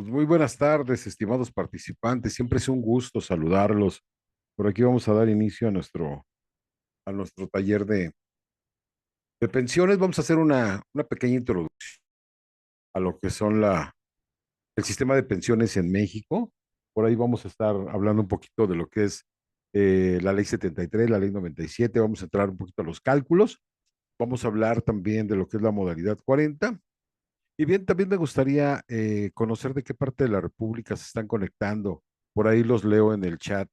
Pues muy buenas tardes, estimados participantes. Siempre es un gusto saludarlos. Por aquí vamos a dar inicio a nuestro taller de pensiones. Vamos a hacer una pequeña introducción a lo que son el sistema de pensiones en México. Por ahí vamos a estar hablando un poquito de lo que es la ley 73, la ley 97. Vamos a entrar un poquito a los cálculos. Vamos a hablar también de lo que es la modalidad 40. Y bien, también me gustaría conocer de qué parte de la República se están conectando. Por ahí los leo en el chat.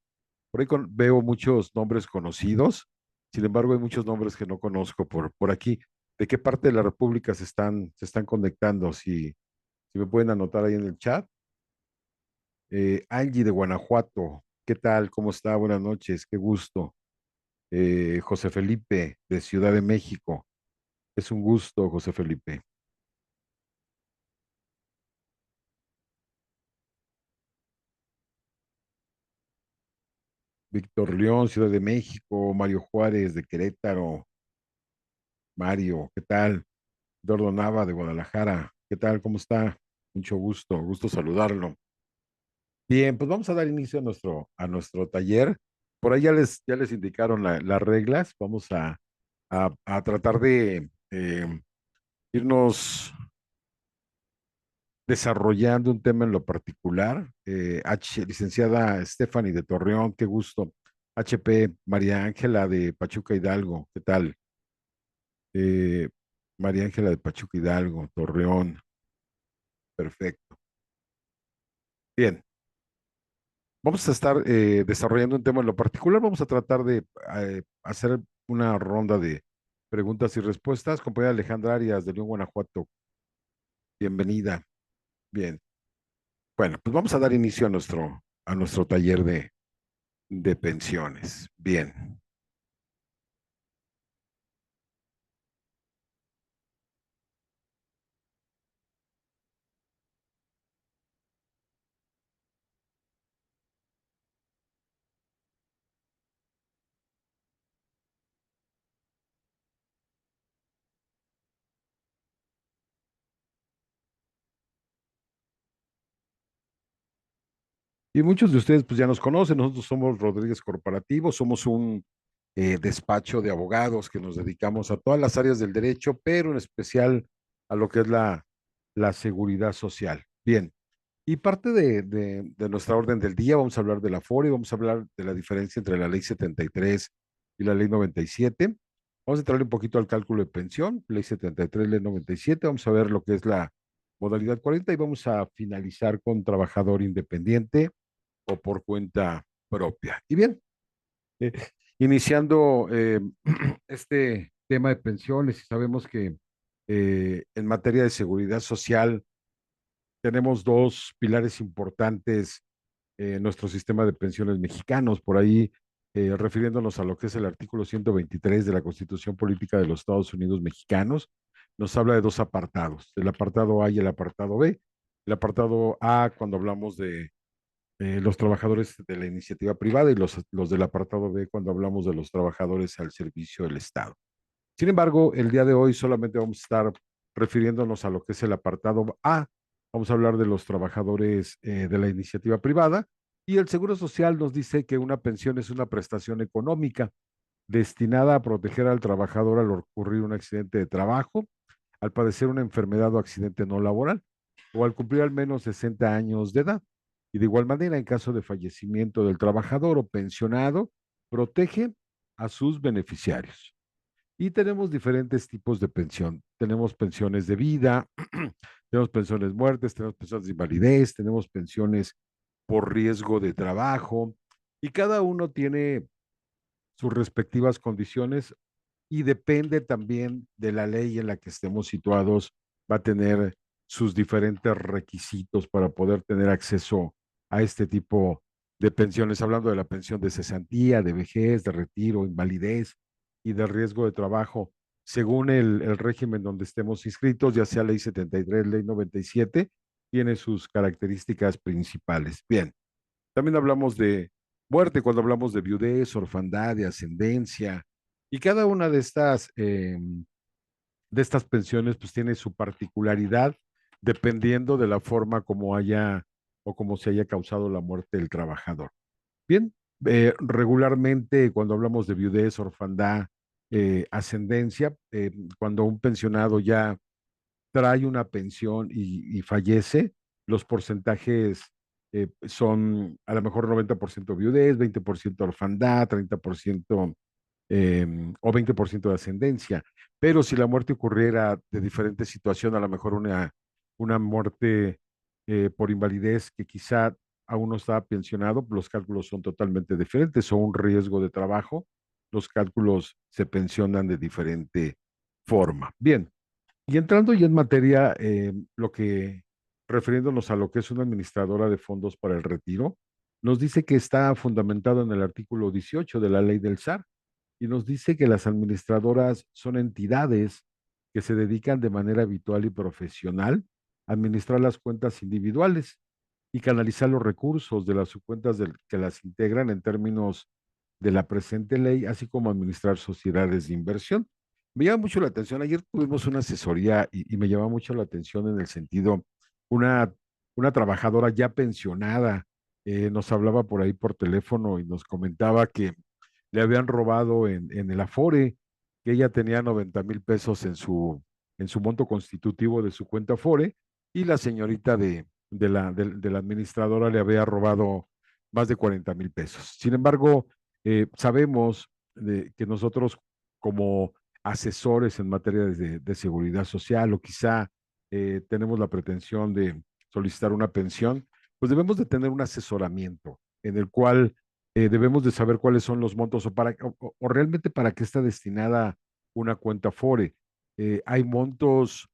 Por ahí veo muchos nombres conocidos. Sin embargo, hay muchos nombres que no conozco por aquí. ¿De qué parte de la República se están conectando? Si me pueden anotar ahí en el chat. Angie de Guanajuato, ¿qué tal? ¿Cómo está? Buenas noches, qué gusto. José Felipe de Ciudad de México. Es un gusto, José Felipe. Víctor León, Ciudad de México. Mario Juárez de Querétaro. Mario, ¿qué tal? Eduardo Nava de Guadalajara, ¿qué tal? ¿Cómo está? Mucho gusto, gusto saludarlo. Bien, pues vamos a dar inicio a nuestro taller. Por ahí ya les indicaron las reglas. Vamos a tratar de irnos desarrollando un tema en lo particular. Licenciada Stephanie de Torreón, qué gusto. HP María Ángela de Pachuca Hidalgo, ¿qué tal? Eh, María Ángela de Pachuca Hidalgo, Torreón, perfecto. Bien, vamos a estar desarrollando un tema en lo particular. Vamos a tratar de hacer una ronda de preguntas y respuestas. Compañera Alejandra Arias de León, Guanajuato, bienvenida. Bien, bueno, pues vamos a dar inicio a nuestro taller de pensiones. Bien. Y muchos de ustedes pues ya nos conocen. Nosotros somos Rodríguez Corporativo, somos un despacho de abogados que nos dedicamos a todas las áreas del derecho, pero en especial a lo que es la seguridad social. Bien. Y parte de nuestra orden del día, vamos a hablar del Afore, vamos a hablar de la diferencia entre la ley 73 y la ley 97. Vamos a entrarle un poquito al cálculo de pensión, ley 73, ley 97. Vamos a ver lo que es la modalidad 40 y vamos a finalizar con trabajador independiente o por cuenta propia. Y bien, eh, iniciando este tema de pensiones, y sabemos que en materia de seguridad social, tenemos dos pilares importantes en nuestro sistema de pensiones mexicanos. Por ahí, refiriéndonos a lo que es el artículo 123 de la Constitución Política de los Estados Unidos Mexicanos, nos habla de dos apartados, el apartado A y el apartado B. El apartado A, cuando hablamos de los trabajadores de la iniciativa privada, y los del apartado B, cuando hablamos de los trabajadores al servicio del Estado. Sin embargo, el día de hoy solamente vamos a estar refiriéndonos a lo que es el apartado A. Vamos a hablar de los trabajadores de la iniciativa privada, y el Seguro Social nos dice que una pensión es una prestación económica destinada a proteger al trabajador al ocurrir un accidente de trabajo, al padecer una enfermedad o accidente no laboral, o al cumplir al menos 60 años de edad. Y de igual manera, en caso de fallecimiento del trabajador o pensionado, protege a sus beneficiarios. Y tenemos diferentes tipos de pensión. Tenemos pensiones de vida, tenemos pensiones muertes, tenemos pensiones de invalidez, tenemos pensiones por riesgo de trabajo, y cada uno tiene sus respectivas condiciones, y depende también de la ley en la que estemos situados, va a tener sus diferentes requisitos para poder tener acceso a este tipo de pensiones, hablando de la pensión de cesantía, de vejez, de retiro, invalidez y de riesgo de trabajo, según el régimen donde estemos inscritos, ya sea ley 73, ley 97, tiene sus características principales. Bien, también hablamos de muerte cuando hablamos de viudez, orfandad, de ascendencia, y cada una de estas pensiones pues tiene su particularidad dependiendo de la forma como haya o como se haya causado la muerte del trabajador. Bien, regularmente cuando hablamos de viudez, orfandad, ascendencia, cuando un pensionado ya trae una pensión y fallece, los porcentajes son a lo mejor 90% viudez, 20% orfandad, 30% o 20% de ascendencia. Pero si la muerte ocurriera de diferente situación, a lo mejor una muerte por invalidez que quizá aún no estaba pensionado, los cálculos son totalmente diferentes, o un riesgo de trabajo, los cálculos se pensionan de diferente forma. Bien, y entrando ya en materia, refiriéndonos a lo que es una administradora de fondos para el retiro, nos dice que está fundamentado en el artículo 18 de la ley del SAR y nos dice que las administradoras son entidades que se dedican de manera habitual y profesional a administrar las cuentas individuales y canalizar los recursos de las subcuentas que las integran en términos de la presente ley, así como administrar sociedades de inversión. Me llama mucho la atención, ayer tuvimos una asesoría y me llama mucho la atención en el sentido, una, una trabajadora ya pensionada nos hablaba por ahí por teléfono y nos comentaba que le habían robado en el Afore, que ella tenía 90,000 pesos en su monto constitutivo de su cuenta Afore, y la señorita de la administradora le había robado más de 40,000 pesos. Sin embargo, sabemos que nosotros como asesores en materia de seguridad social o quizá tenemos la pretensión de solicitar una pensión, pues debemos de tener un asesoramiento en el cual debemos de saber cuáles son los montos o realmente para qué está destinada una cuenta Afore. Hay montos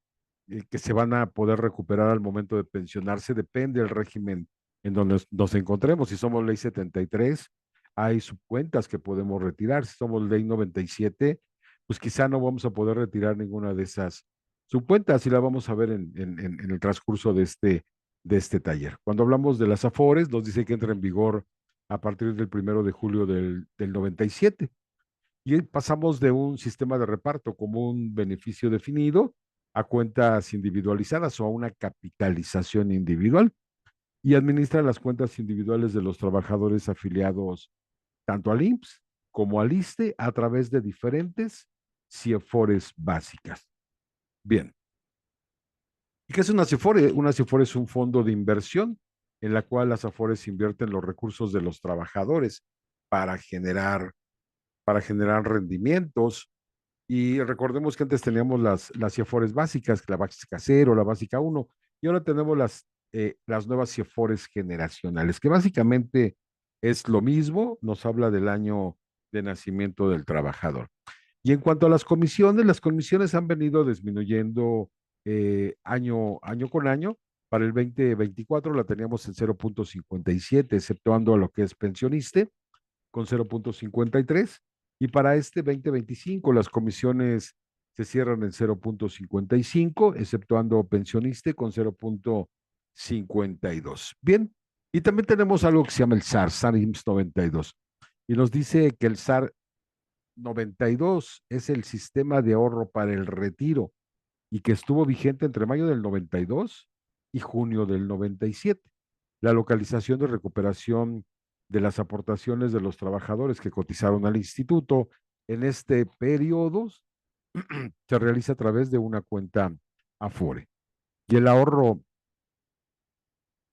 que se van a poder recuperar al momento de pensionarse, depende del régimen en donde nos encontremos. Si somos ley 73, hay subcuentas que podemos retirar. Si somos ley 97, pues quizá no vamos a poder retirar ninguna de esas subcuentas y la vamos a ver en el transcurso de este taller. Cuando hablamos de las AFORES, nos dice que entra en vigor a partir del 1 de julio del 97. Y pasamos de un sistema de reparto como un beneficio definido a cuentas individualizadas o a una capitalización individual y administra las cuentas individuales de los trabajadores afiliados tanto al IMSS como al ISSSTE a través de diferentes CIEFORES básicas. Bien, ¿y qué es una CIEFORE? Una CIEFORE es un fondo de inversión en la cual las AFORES invierten los recursos de los trabajadores para generar, para generar rendimientos. Y recordemos que antes teníamos las CIEFORES básicas, la básica cero, la básica uno, y ahora tenemos las nuevas CIEFORES generacionales, que básicamente es lo mismo, nos habla del año de nacimiento del trabajador. Y en cuanto a las comisiones han venido disminuyendo año con año. Para el 2024 la teníamos en 0,57, exceptuando a lo que es pensionista, con 0,53. Y para este 2025 las comisiones se cierran en 0,55, exceptuando pensionista con 0,52. Bien, y también tenemos algo que se llama el SAR, SAR IMSS 92. Y nos dice que el SAR 92 es el sistema de ahorro para el retiro y que estuvo vigente entre mayo del 92 y junio del 97. La localización de recuperación de las aportaciones de los trabajadores que cotizaron al instituto en este periodo se realiza a través de una cuenta Afore. Y el ahorro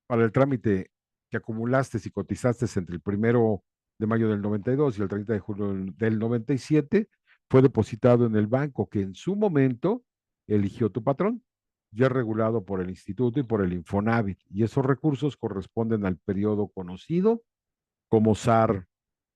para el trámite que acumulaste y cotizaste entre el 1 de mayo del 92 y el 30 de julio del 97 fue depositado en el banco que en su momento eligió tu patrón, ya regulado por el instituto y por el Infonavit. Y esos recursos corresponden al periodo conocido como SAR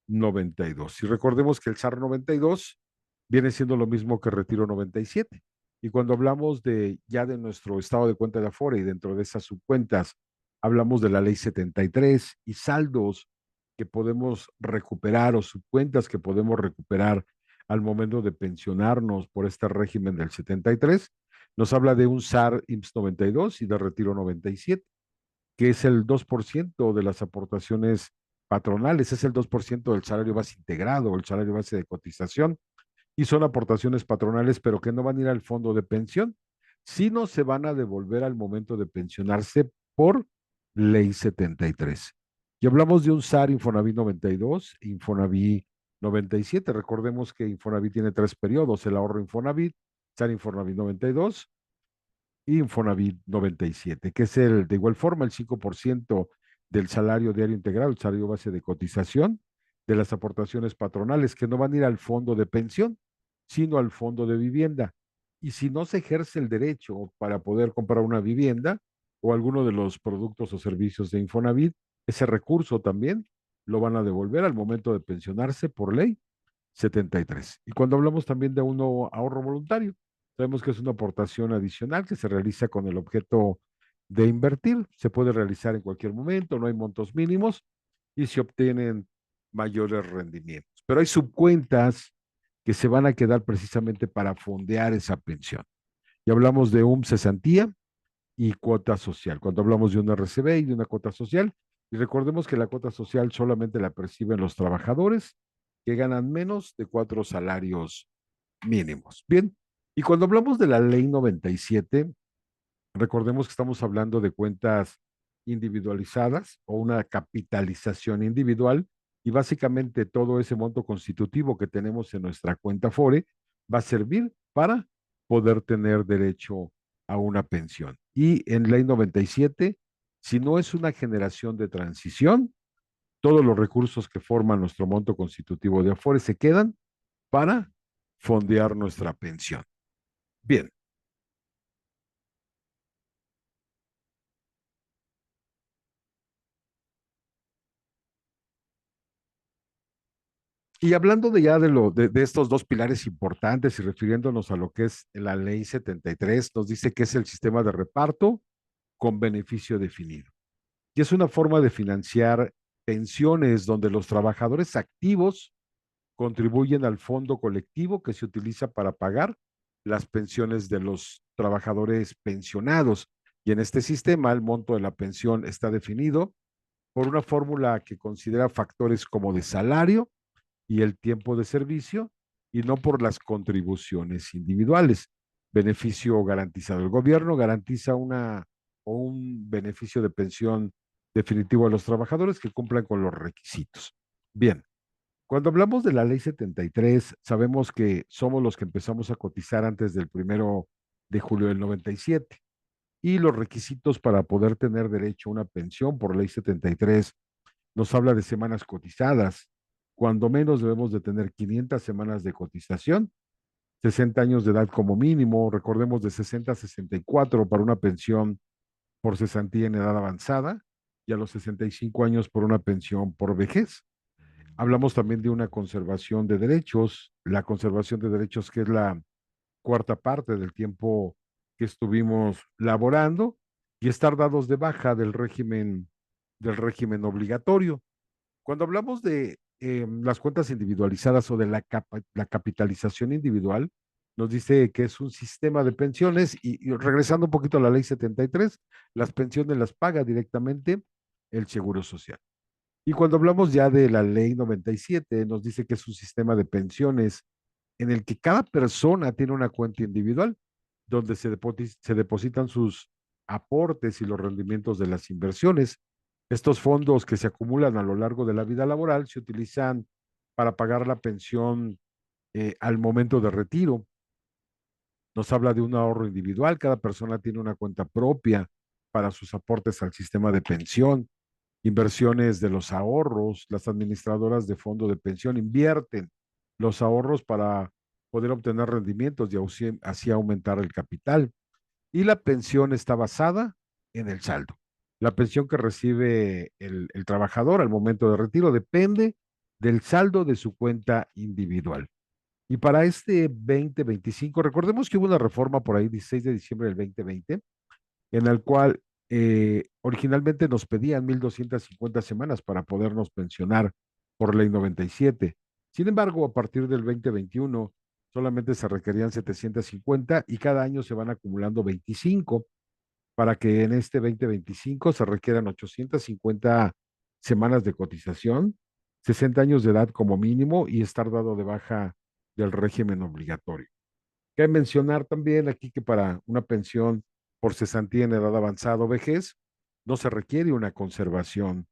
92. Y recordemos que el SAR 92 viene siendo lo mismo que Retiro 97. Y cuando hablamos ya de nuestro estado de cuenta de Afore y dentro de esas subcuentas, hablamos de la ley 73 y saldos que podemos recuperar o subcuentas que podemos recuperar al momento de pensionarnos por este régimen del 73, nos habla de un SAR IMSS 92 y de Retiro 97, que es el 2% de las aportaciones patronales, es el 2% del salario base integrado, el salario base de cotización, y son aportaciones patronales, pero que no van a ir al fondo de pensión, si no se van a devolver al momento de pensionarse por ley 73. Y hablamos de un SAR Infonavit 92, Infonavit 97. Recordemos que Infonavit tiene tres periodos: el ahorro Infonavit, SAR Infonavit 92 y Infonavit 97, que es de igual forma el 5% del salario diario integral, el salario base de cotización, de las aportaciones patronales, que no van a ir al fondo de pensión, sino al fondo de vivienda. Y si no se ejerce el derecho para poder comprar una vivienda o alguno de los productos o servicios de Infonavit, ese recurso también lo van a devolver al momento de pensionarse por ley 73. Y cuando hablamos también de un ahorro voluntario, sabemos que es una aportación adicional que se realiza con el objeto de invertir. Se puede realizar en cualquier momento, no hay montos mínimos y se obtienen mayores rendimientos. Pero hay subcuentas que se van a quedar precisamente para fondear esa pensión. Y hablamos de un cesantía y cuota social. Cuando hablamos de una RCB y de una cuota social, y recordemos que la cuota social solamente la perciben los trabajadores que ganan menos de 4 salarios mínimos. Bien, y cuando hablamos de la ley 97, recordemos que estamos hablando de cuentas individualizadas o una capitalización individual, y básicamente todo ese monto constitutivo que tenemos en nuestra cuenta FORE va a servir para poder tener derecho a una pensión. Y en ley 97, si no es una generación de transición, todos los recursos que forman nuestro monto constitutivo de Afore se quedan para fondear nuestra pensión. Bien, y hablando de ya de estos dos pilares importantes y refiriéndonos a lo que es la ley 73, nos dice que es el sistema de reparto con beneficio definido. Y es una forma de financiar pensiones donde los trabajadores activos contribuyen al fondo colectivo que se utiliza para pagar las pensiones de los trabajadores pensionados. Y en este sistema el monto de la pensión está definido por una fórmula que considera factores como de salario y el tiempo de servicio, y no por las contribuciones individuales. Beneficio garantizado. El gobierno garantiza un beneficio de pensión definitivo a los trabajadores que cumplan con los requisitos. Bien, cuando hablamos de la ley 73, sabemos que somos los que empezamos a cotizar antes del 1 de julio del 97. Y los requisitos para poder tener derecho a una pensión por ley 73 nos habla de semanas cotizadas. Cuando menos debemos de tener 500 semanas de cotización, 60 años de edad como mínimo, recordemos de 60 a 64 para una pensión por cesantía en edad avanzada y a los 65 años por una pensión por vejez. Hablamos también de una conservación de derechos, la conservación de derechos que es la cuarta parte del tiempo que estuvimos laborando y estar dados de baja del régimen obligatorio. Cuando hablamos de las cuentas individualizadas o de la capitalización individual, nos dice que es un sistema de pensiones y regresando un poquito a la ley 73, las pensiones las paga directamente el Seguro Social. Y cuando hablamos ya de la ley 97, nos dice que es un sistema de pensiones en el que cada persona tiene una cuenta individual donde se depositan sus aportes y los rendimientos de las inversiones. Estos fondos que se acumulan a lo largo de la vida laboral se utilizan para pagar la pensión al momento de retiro. Nos habla de un ahorro individual, cada persona tiene una cuenta propia para sus aportes al sistema de pensión, inversiones de los ahorros, las administradoras de fondo de pensión invierten los ahorros para poder obtener rendimientos y así aumentar el capital. Y la pensión está basada en el saldo. La pensión que recibe el trabajador al momento de retiro depende del saldo de su cuenta individual. Y para este 2025, recordemos que hubo una reforma por ahí, 16 de diciembre del 2020, en el cual originalmente nos pedían 1,250 semanas para podernos pensionar por ley 97. Sin embargo, a partir del 2021 solamente se requerían 750 y cada año se van acumulando 25 para que en este 2025 se requieran 850 semanas de cotización, 60 años de edad como mínimo y estar dado de baja del régimen obligatorio. Cabe mencionar también aquí que para una pensión por cesantía en edad avanzada o vejez, no se requiere una conservación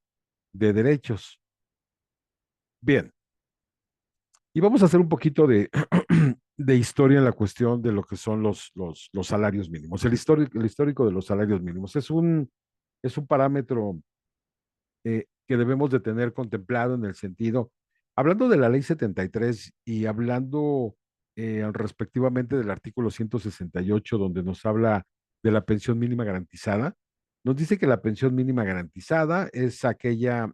de derechos. Bien, y vamos a hacer un poquito de historia en la cuestión de lo que son los salarios mínimos. El histórico de los salarios mínimos es un parámetro que debemos de tener contemplado en el sentido, hablando de la ley 73 y hablando respectivamente del artículo 168, donde nos habla de la pensión mínima garantizada, nos dice que la pensión mínima garantizada es aquella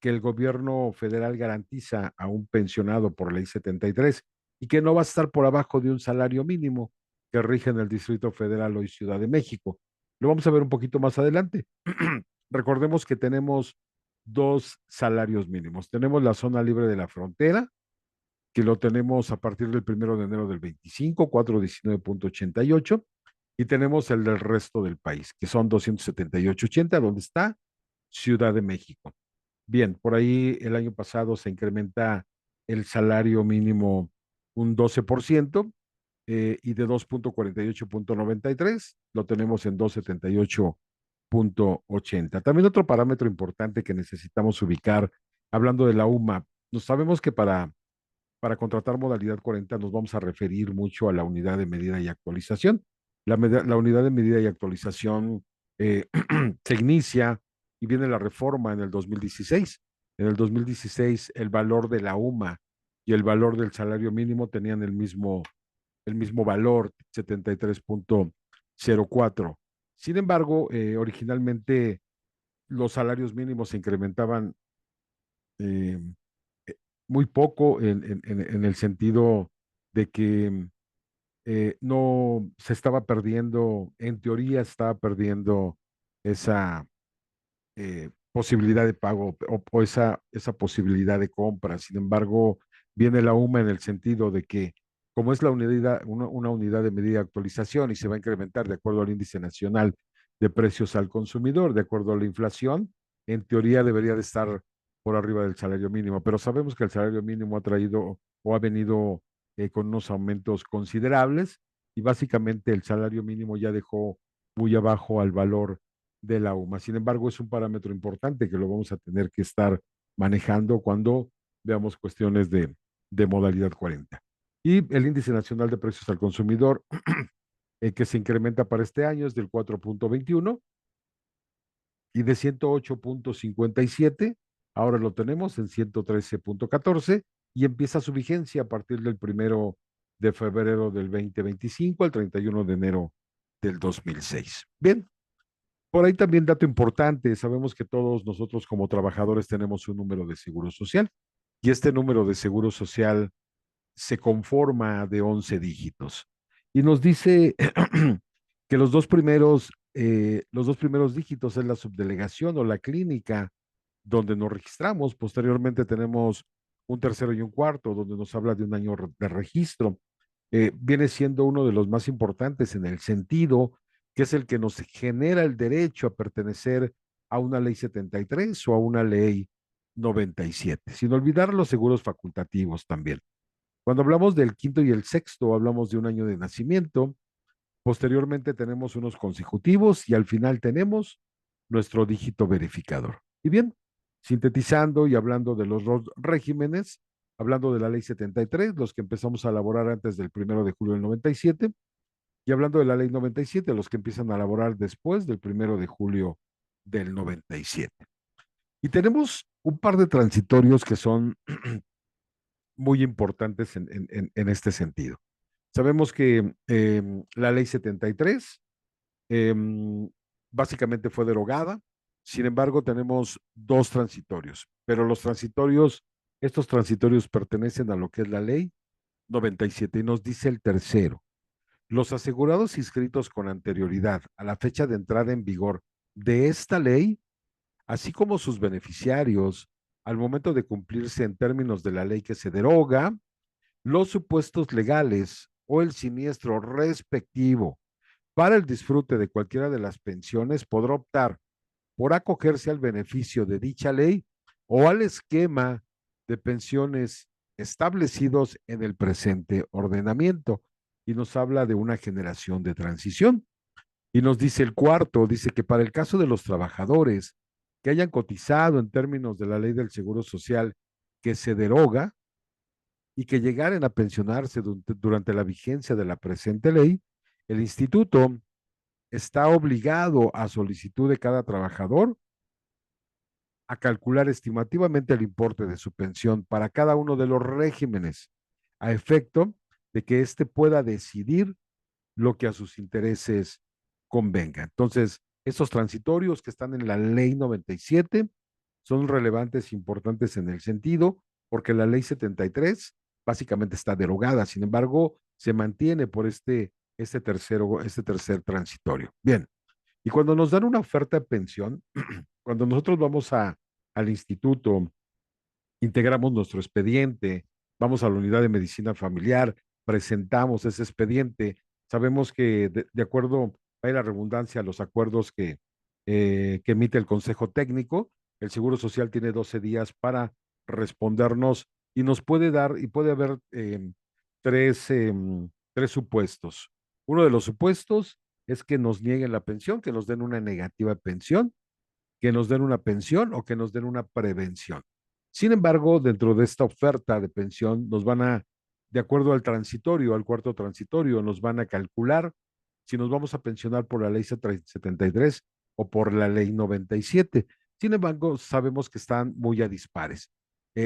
que el gobierno federal garantiza a un pensionado por ley 73 y que no va a estar por abajo de un salario mínimo que rige en el Distrito Federal o Ciudad de México. Lo vamos a ver un poquito más adelante. Recordemos que tenemos dos salarios mínimos. Tenemos la zona libre de la frontera, que lo tenemos a partir del 1 de enero del 25, 419.88, y tenemos el del resto del país, que son 278.80, donde está Ciudad de México. Bien, por ahí el año pasado se incrementa el salario mínimo un 12%, y de 2.48.93 lo tenemos en 278.80. También otro parámetro importante que necesitamos ubicar, hablando de la UMA, nos sabemos que para contratar modalidad 40 nos vamos a referir mucho a la unidad de medida y actualización. La unidad de medida y actualización se inicia y viene la reforma en el 2016. En el 2016 el valor de la UMA y el valor del salario mínimo tenían el mismo valor, 73.04. Sin embargo, originalmente los salarios mínimos se incrementaban eh, muy poco en el sentido de que no se estaba perdiendo, en teoría se estaba perdiendo esa posibilidad de pago o esa posibilidad de compra. Sin embargo, viene la UMA en el sentido de que como es la unidad, una unidad de medida de actualización y se va a incrementar de acuerdo al índice nacional de precios al consumidor, de acuerdo a la inflación, en teoría debería de estar por arriba del salario mínimo, pero sabemos que el salario mínimo ha traído o ha venido con unos aumentos considerables y básicamente el salario mínimo ya dejó muy abajo al valor de la UMA. Sin embargo, es un parámetro importante que lo vamos a tener que estar manejando cuando veamos cuestiones de modalidad 40. Y el índice nacional de precios al consumidor, que se incrementa para este año, es del 4.21 y de 108.57, ahora lo tenemos en 113.14 y empieza su vigencia a partir del 1 de febrero del 2025 al 31 de enero del 2006. Bien, por ahí también dato importante, sabemos que todos nosotros como trabajadores tenemos un número de seguro social y este número de seguro social se conforma de 11 dígitos y nos dice que los dos primeros dígitos es la subdelegación o la clínica donde nos registramos. Posteriormente tenemos un tercero y un cuarto donde nos habla de un año de registro. Viene siendo uno de los más importantes en el sentido que es el que nos genera el derecho a pertenecer a una ley 73 o a una ley 97, sin olvidar los seguros facultativos también. Cuando hablamos del quinto y el sexto, hablamos de un año de nacimiento, posteriormente tenemos unos consecutivos y al final tenemos nuestro dígito verificador. Y bien, sintetizando y hablando de los dos regímenes, hablando de la ley 73, los que empezamos a elaborar antes del 1 de julio del 97, y hablando de la ley 97, los que empiezan a elaborar después del 1 de julio del 97. Y tenemos un par de transitorios que son muy importantes en este sentido. Sabemos que la ley 73 eh, básicamente fue derogada, sin embargo tenemos dos transitorios, pero estos transitorios pertenecen a lo que es la ley 97 y nos dice el tercero. Los asegurados inscritos con anterioridad a la fecha de entrada en vigor de esta ley, así como sus beneficiarios, al momento de cumplirse en términos de la ley que se deroga, los supuestos legales o el siniestro respectivo para el disfrute de cualquiera de las pensiones podrá optar por acogerse al beneficio de dicha ley o al esquema de pensiones establecidos en el presente ordenamiento. Y nos habla de una generación de transición. Y nos dice el cuarto, dice que para el caso de los trabajadores que hayan cotizado en términos de la ley del Seguro Social que se deroga y que llegaren a pensionarse durante la vigencia de la presente ley, el instituto está obligado a solicitud de cada trabajador a calcular estimativamente el importe de su pensión para cada uno de los regímenes, a efecto de que éste pueda decidir lo que a sus intereses convenga. Entonces, estos transitorios que están en la ley 97 son relevantes e importantes en el sentido porque la ley 73 básicamente está derogada, sin embargo, se mantiene por este tercer transitorio. Bien, y cuando nos dan una oferta de pensión, cuando nosotros vamos al instituto, integramos nuestro expediente, vamos a la unidad de medicina familiar, presentamos ese expediente, sabemos que de acuerdo, hay la redundancia, a los acuerdos que emite el Consejo Técnico, el Seguro Social tiene 12 días para respondernos y nos puede dar, y puede haber tres, tres supuestos. Uno de los supuestos es que nos nieguen la pensión, que nos den una negativa de pensión, que nos den una pensión o que nos den una prevención. Sin embargo, dentro de esta oferta de pensión, nos van a, de acuerdo al transitorio, al cuarto transitorio, nos van a calcular si nos vamos a pensionar por la ley 73 o por la ley 97. Sin embargo, sabemos que están muy a dispares.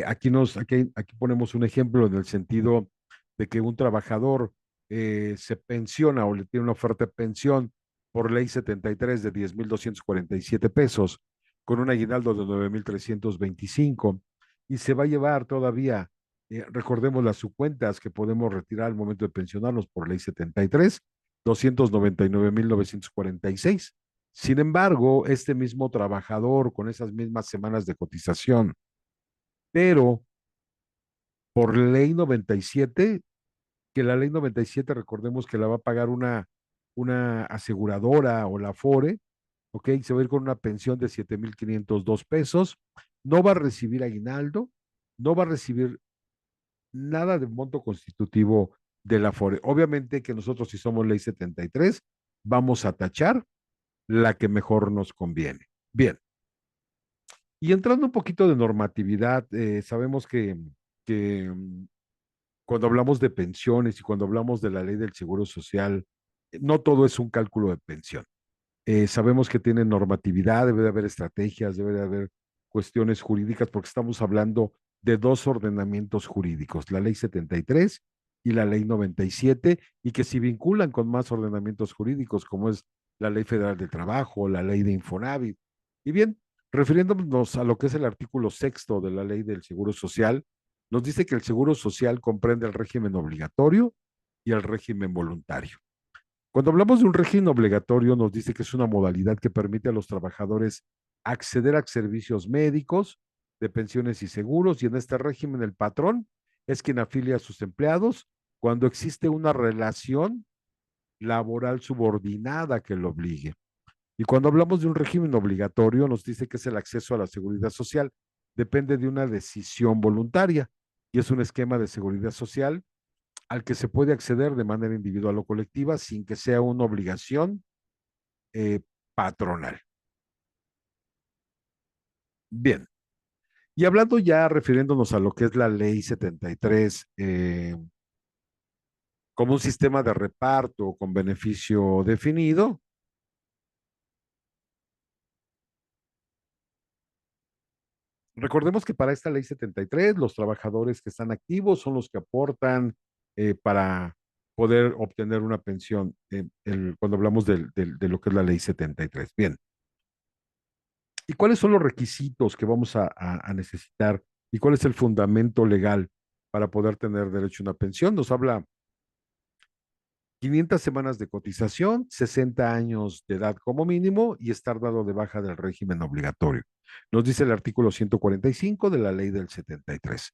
Aquí ponemos un ejemplo en el sentido de que un trabajador se pensiona o le tiene una oferta de pensión por ley 73 de 10,247 pesos, con un aguinaldo de 9,325, y se va a llevar todavía, recordemos las subcuentas que podemos retirar al momento de pensionarnos por ley 73, 299,946. Sin embargo, este mismo trabajador con esas mismas semanas de cotización, pero por ley 97, que la ley 97 recordemos que la va a pagar una aseguradora o la Afore, ¿ok? Se va a ir con una pensión de 7,502 pesos, no va a recibir aguinaldo, no va a recibir nada de monto constitutivo de la Afore. Obviamente que nosotros, si somos ley 73, vamos a tachar la que mejor nos conviene. Bien, y entrando un poquito de normatividad, sabemos que cuando hablamos de pensiones y cuando hablamos de la ley del Seguro Social, no todo es un cálculo de pensión. Sabemos que tiene normatividad, debe de haber estrategias, debe de haber cuestiones jurídicas, porque estamos hablando de dos ordenamientos jurídicos, la ley 73 y la ley 97, y que se vinculan con más ordenamientos jurídicos, como es la ley federal del trabajo, la ley de Infonavit. Y bien, refiriéndonos a lo que es el artículo sexto de la ley del Seguro Social, nos dice que el Seguro Social comprende el régimen obligatorio y el régimen voluntario. Cuando hablamos de un régimen obligatorio, nos dice que es una modalidad que permite a los trabajadores acceder a servicios médicos, de pensiones y seguros, y en este régimen el patrón es quien afilia a sus empleados cuando existe una relación laboral subordinada que lo obligue. Y cuando hablamos de un régimen obligatorio, nos dice que es el acceso a la seguridad social. Depende de una decisión voluntaria y es un esquema de seguridad social al que se puede acceder de manera individual o colectiva sin que sea una obligación eh, patronal. Bien, y hablando ya, refiriéndonos a lo que es la ley 73, como un sistema de reparto con beneficio definido, recordemos que para esta ley 73, los trabajadores que están activos son los que aportan para poder obtener una pensión cuando hablamos de lo que es la ley 73. Bien, ¿y cuáles son los requisitos que vamos a necesitar y cuál es el fundamento legal para poder tener derecho a una pensión? Nos habla 500 semanas de cotización, 60 años de edad como mínimo y estar dado de baja del régimen obligatorio. Nos dice el artículo 145 de la ley del 73.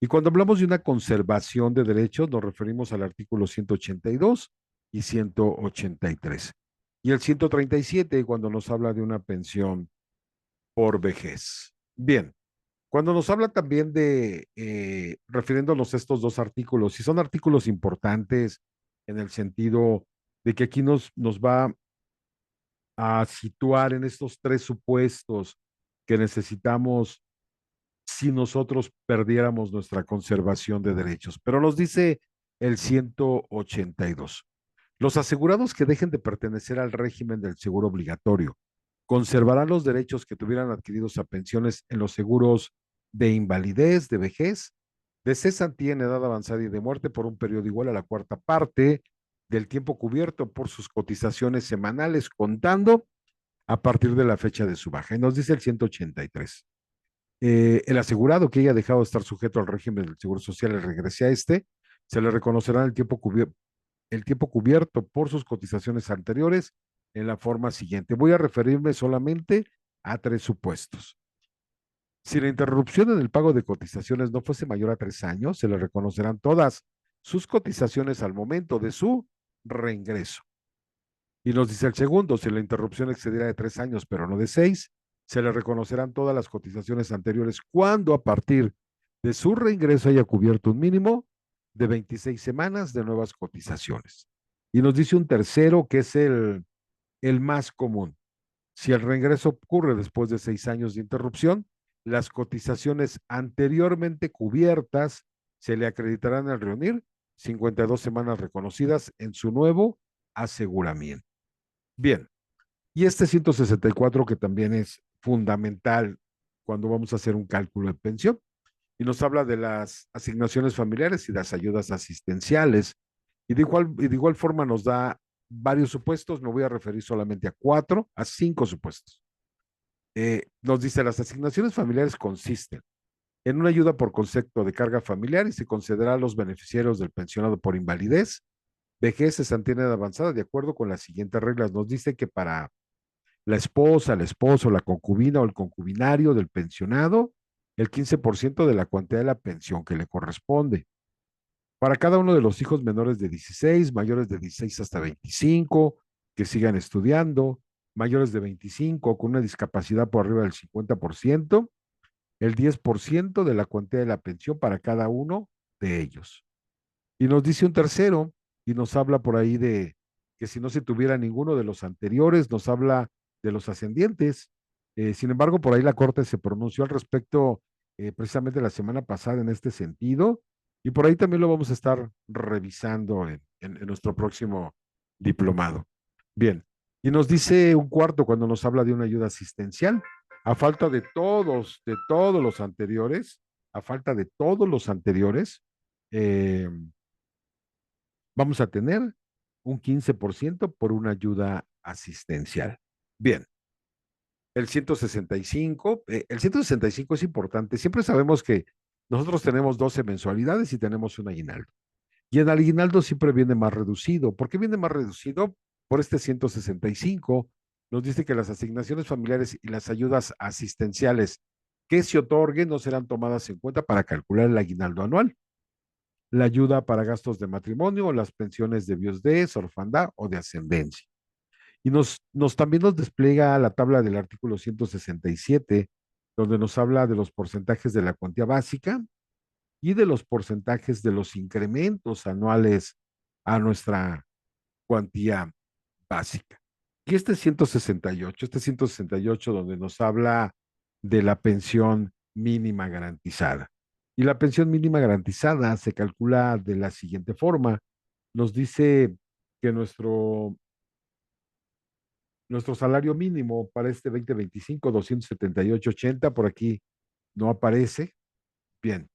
Y cuando hablamos de una conservación de derechos, nos referimos al artículo 182 y 183. Y el 137 cuando nos habla de una pensión por vejez. Bien, Cuando nos habla también de, refiriéndonos a estos dos artículos, si son artículos importantes en el sentido de que aquí nos va a situar en estos tres supuestos que necesitamos si nosotros perdiéramos nuestra conservación de derechos. Pero nos dice el 182. Los asegurados que dejen de pertenecer al régimen del seguro obligatorio conservarán los derechos que tuvieran adquiridos a pensiones en los seguros de invalidez, de vejez, de cesantía en edad avanzada y de muerte por un periodo igual a la cuarta parte del tiempo cubierto por sus cotizaciones semanales, contando a partir de la fecha de su baja. Y nos dice el 183. El asegurado que haya dejado de estar sujeto al régimen del Seguro Social y regrese a este, se le reconocerá el tiempo cubierto por sus cotizaciones anteriores en la forma siguiente. Voy a referirme solamente a tres supuestos. Si la interrupción en el pago de cotizaciones no fuese mayor a 3 años, se le reconocerán todas sus cotizaciones al momento de su reingreso. Y nos dice el segundo, si la interrupción excediera de 3 años, pero no de 6, se le reconocerán todas las cotizaciones anteriores cuando a partir de su reingreso haya cubierto un mínimo de 26 semanas de nuevas cotizaciones. Y nos dice un tercero que es el más común. Si el reingreso ocurre después de 6 años de interrupción, las cotizaciones anteriormente cubiertas se le acreditarán al reunir 52 semanas reconocidas en su nuevo aseguramiento. Bien, y este 164 que también es fundamental cuando vamos a hacer un cálculo de pensión y nos habla de las asignaciones familiares y las ayudas asistenciales. Y de igual forma nos da varios supuestos, me voy a referir solamente a cuatro, a cinco supuestos. Nos dice, las asignaciones familiares consisten en una ayuda por concepto de carga familiar y se concederá a los beneficiarios del pensionado por invalidez, vejez, cesantía en edad avanzada, de acuerdo con las siguientes reglas. Nos dice que para la esposa, el esposo, la concubina o el concubinario del pensionado, el 15% de la cuantía de la pensión que le corresponde. Para cada uno de los hijos menores de 16, mayores de 16 hasta 25, que sigan estudiando, mayores de 25 con una discapacidad por arriba del 50%, el 10% de la cuantía de la pensión para cada uno de ellos. Y nos dice un tercero, y nos habla por ahí de que si no se tuviera ninguno de los anteriores, nos habla de los ascendientes. Sin embargo, por ahí la Corte se pronunció al respecto precisamente la semana pasada en este sentido, y por ahí también lo vamos a estar revisando en nuestro próximo diplomado. Bien, y nos dice un cuarto cuando nos habla de una ayuda asistencial, a falta de todos los anteriores, a falta de todos los anteriores, eh, vamos a tener un 15% por una ayuda asistencial. Bien, el 165 es importante. Siempre sabemos que nosotros tenemos 12 mensualidades y tenemos un aguinaldo. Y el aguinaldo siempre viene más reducido. ¿Por qué viene más reducido? Por este 165 nos dice que las asignaciones familiares y las ayudas asistenciales que se otorguen no serán tomadas en cuenta para calcular el aguinaldo anual, la ayuda para gastos de matrimonio o las pensiones de viudez, orfandad o de ascendencia. Y también nos despliega la tabla del artículo 167, donde nos habla de los porcentajes de la cuantía básica y de los porcentajes de los incrementos anuales a nuestra cuantía básica. Y este 168 donde nos habla de la pensión mínima garantizada. Y la pensión mínima garantizada se calcula de la siguiente forma. Nos dice que nuestro salario mínimo para este 2025, 278.80, por aquí no aparece. Bien,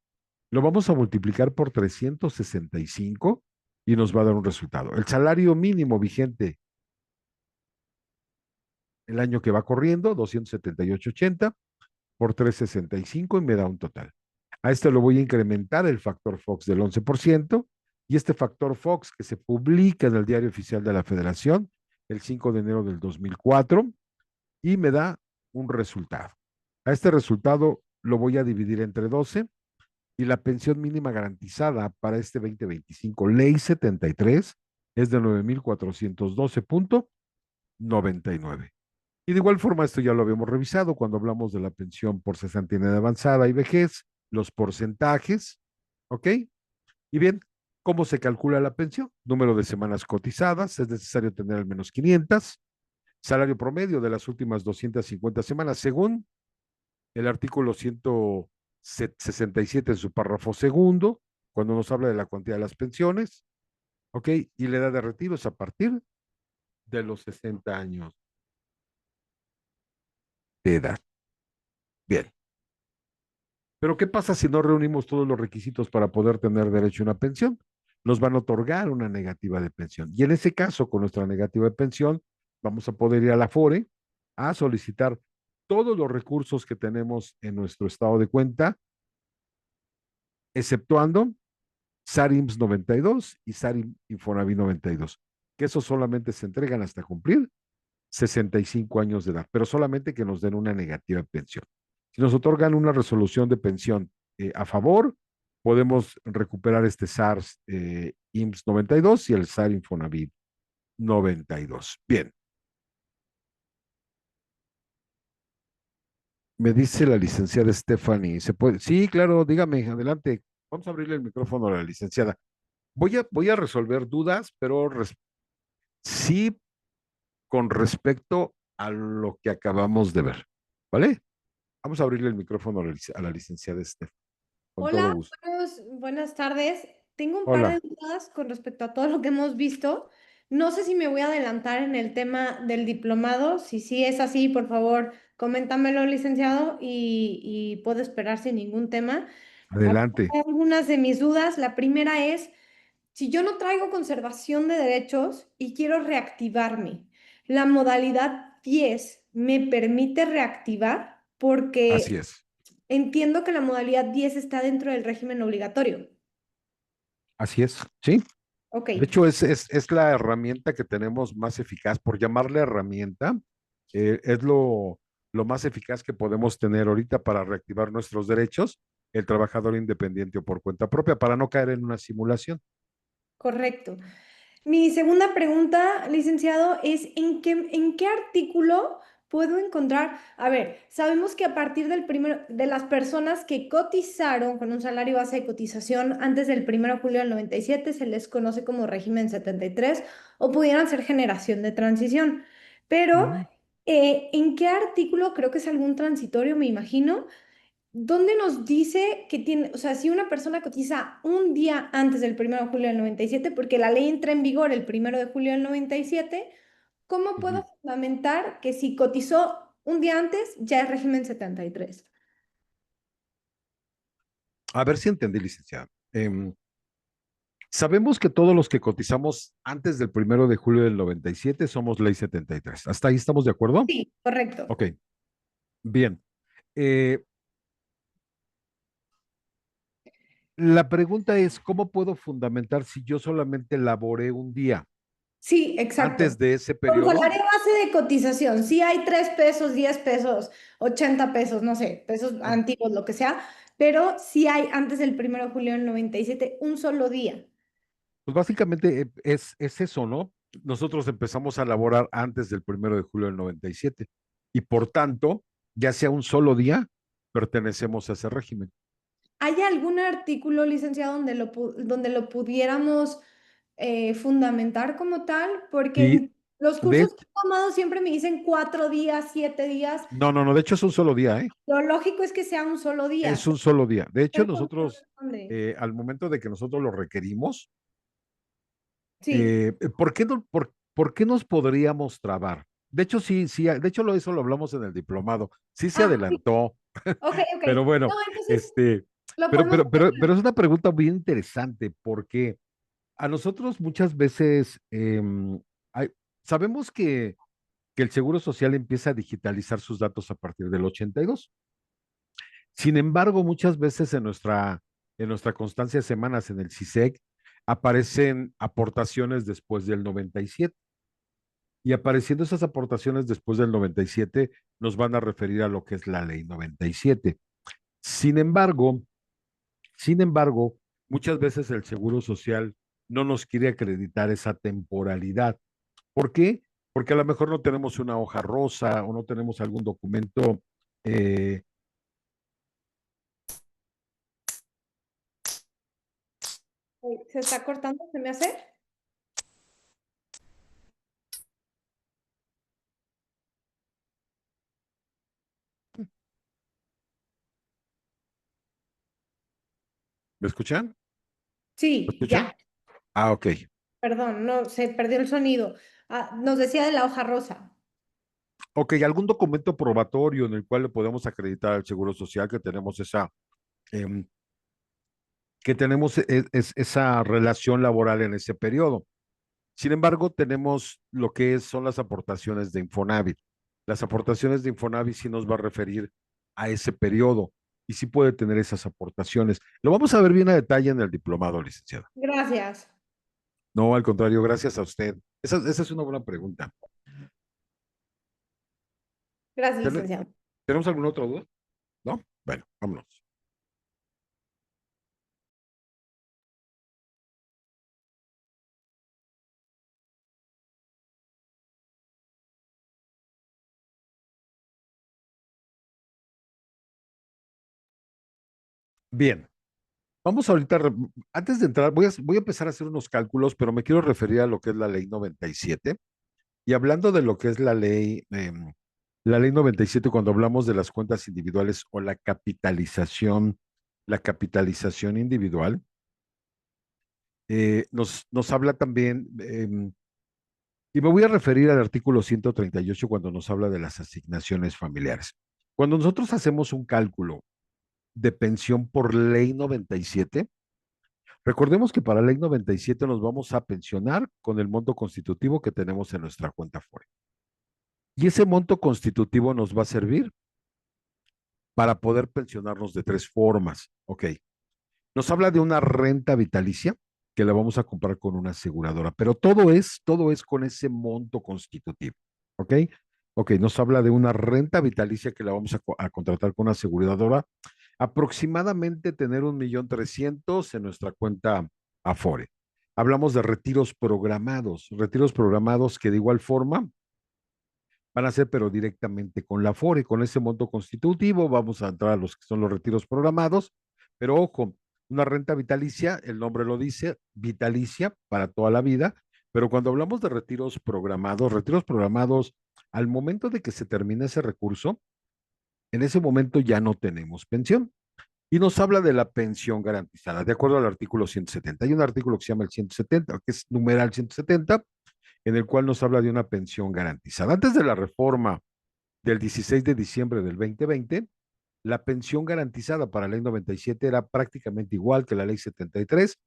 lo vamos a multiplicar por 365 y nos va a dar un resultado. El salario mínimo vigente el año que va corriendo, 278.80 por 365 y me da un total. A este lo voy a incrementar el factor Fox del 11% y este factor Fox que se publica en el Diario Oficial de la Federación el 5 de enero del 2004 y me da un resultado. A este resultado lo voy a dividir entre 12 y la pensión mínima garantizada para este 2025, ley 73, es de 9,412.99. Y de igual forma, esto ya lo habíamos revisado cuando hablamos de la pensión por cesantía avanzada y vejez, los porcentajes, ¿ok? Y bien, ¿cómo se calcula la pensión? Número de semanas cotizadas, es necesario tener al menos 500, salario promedio de las últimas 250 semanas, según el artículo 167 en su párrafo segundo, cuando nos habla de la cuantía de las pensiones, ¿ok? Y la edad de retiro es a partir de los 60 años de edad. Bien. Pero ¿qué pasa si no reunimos todos los requisitos para poder tener derecho a una pensión? Nos van a otorgar una negativa de pensión. Y en ese caso, con nuestra negativa de pensión, vamos a poder ir a la FORE a solicitar todos los recursos que tenemos en nuestro estado de cuenta, exceptuando SAR-IMSS 92 y SAR Infonavit 92, que esos solamente se entregan hasta cumplir 65 años de edad, pero solamente que nos den una negativa de pensión. Si nos otorgan una resolución de pensión a favor, podemos recuperar este SARS IMSS 92 y el SAR Infonavit 92. Bien, me dice la licenciada Stephanie, ¿se puede? Sí, claro, dígame, adelante. Vamos a abrirle el micrófono a la licenciada. Voy a resolver dudas, pero sí con respecto a lo que acabamos de ver, ¿vale? Vamos a abrirle el micrófono a la licenciada Steph, con todo Hola, gusto. buenas tardes. Tengo un par de Hola, dudas con respecto a todo lo que hemos visto. No sé si me voy a adelantar en el tema del diplomado. Si sí es así, por favor, coméntamelo, licenciado, y puedo esperar sin ningún tema. Aquí adelante. hay algunas de mis dudas. La primera es, si yo no traigo conservación de derechos y quiero reactivarme, ¿la modalidad 10 me permite reactivar? Así Porque es, entiendo que la modalidad 10 está dentro del régimen obligatorio. así es, ¿sí? Ok, De hecho, es la herramienta que tenemos más eficaz, por llamarle herramienta, es lo más eficaz que podemos tener ahorita para reactivar nuestros derechos, el trabajador independiente o por cuenta propia, para no caer en una simulación. correcto. Mi segunda pregunta, licenciado, es ¿en qué artículo puedo encontrar? A ver, sabemos que a partir del primero, de las personas que cotizaron con un salario base de cotización antes del 1 de julio del 97 se les conoce como régimen 73 o pudieran ser generación de transición. Pero, Ujú. ¿en qué artículo? Creo que es algún transitorio, me imagino. ¿Dónde nos dice que tiene, o sea, si una persona cotiza un día antes del 1 de julio del 97, porque la ley entra en vigor el 1 de julio del 97, ¿cómo puedo Ujú. fundamentar que si cotizó un día antes ya es régimen 73? A ver si entendí, licenciada. Sabemos que todos los que cotizamos antes del 1 de julio del 97 somos ley 73. ¿Hasta ahí estamos de acuerdo? Sí, correcto. Ok, bien. Eh, la pregunta es, ¿cómo puedo fundamentar si yo solamente laboré un día Sí, exacto. antes de ese Con periodo? salario base de cotización, sí hay 3 pesos, 10 pesos, 80 pesos, no sé, pesos Mm, antiguos, lo que sea, pero sí hay antes del 1 de julio del 97 un solo día. Pues básicamente es eso, ¿no? Nosotros empezamos a laborar antes del 1 de julio del 97 y por tanto, ya sea un solo día, pertenecemos a ese régimen. ¿Hay algún artículo, licenciado, donde lo pudiéramos fundamentar como tal? Porque Y en los cursos de, que he tomado siempre me dicen 4 días, 7 días. no, no, no, de hecho es un solo día, ¿eh? Lo lógico es que sea un solo día. Es un solo día. De hecho, ¿Usted cuándo nosotros, responde? al momento de que nosotros lo requerimos, Sí. ¿por qué nos podríamos trabar? De hecho, sí, sí, de hecho eso lo hablamos en el diplomado. Sí se Ah, sí. adelantó, Ok, ok. pero No, bueno, entonces este, lo podemos pero hacer. es una pregunta bien interesante porque a nosotros muchas veces hay- sabemos que el Seguro Social empieza a digitalizar sus datos a partir del 82. Sin embargo, muchas veces en nuestra constancia de semanas en el CISEC aparecen aportaciones después del 97. Y apareciendo esas aportaciones después del 97, nos van a referir a lo que es la ley 97. Sin embargo, sin embargo, muchas veces el Seguro Social no nos quiere acreditar esa temporalidad. ¿Por qué? porque a lo mejor no tenemos una hoja rosa o no tenemos algún documento. eh, ¿Se está cortando? ¿Se me hace? ¿Me escuchan? ¿Me Sí, escuchan? ya. Ah, ok. Perdón, no, se perdió el sonido. Nos decía de la hoja rosa. Ok, algún documento probatorio en el cual le podemos acreditar al Seguro Social em, que tenemos esa relación laboral en ese periodo. Sin embargo, tenemos lo que son las aportaciones de Infonavit. Las aportaciones de Infonavit sí nos va a referir a ese periodo y sí puede tener esas aportaciones. Lo vamos a ver bien a detalle en el diplomado, licenciada. Gracias. No, al contrario, gracias a usted. Esa es una buena pregunta. Gracias, ¿Ten- licenciado. ¿Tenemos alguna otra duda? ¿No? Bueno, vámonos. Bien, vamos ahorita, antes de entrar, voy a empezar a hacer unos cálculos, pero me quiero referir a lo que es la ley 97. Y hablando de lo que es la ley 97, cuando hablamos de las cuentas individuales o la capitalización individual, nos habla también, y me voy a referir al artículo 138 cuando nos habla de las asignaciones familiares. Cuando nosotros hacemos un cálculo de pensión por ley 97, recordemos que para ley 97 nos vamos a pensionar con el monto constitutivo que tenemos en nuestra cuenta FORE. Y ese monto constitutivo nos va a servir para poder pensionarnos de tres formas. Ok. Nos habla de una renta vitalicia que la vamos a comprar con una aseguradora, pero todo es con ese monto constitutivo. Ok. Ok, nos habla de una renta vitalicia que la vamos a contratar con una aseguradora, aproximadamente tener 1.300.000 en nuestra cuenta Afore. Hablamos de retiros programados que de igual forma van a ser pero directamente con la Afore, con ese monto constitutivo, vamos a entrar a los que son los retiros programados, pero ojo, una renta vitalicia, el nombre lo dice, vitalicia para toda la vida, pero cuando hablamos de retiros programados, al momento de que se termine ese recurso, en ese momento ya no tenemos pensión. Y nos habla de la pensión garantizada, de acuerdo al artículo 170. Hay un artículo que se llama el 170, que es numeral 170, en el cual nos habla de una pensión garantizada. Antes de la reforma del 16 de diciembre del 2020, la pensión garantizada para la ley 97 era prácticamente igual que la ley 73,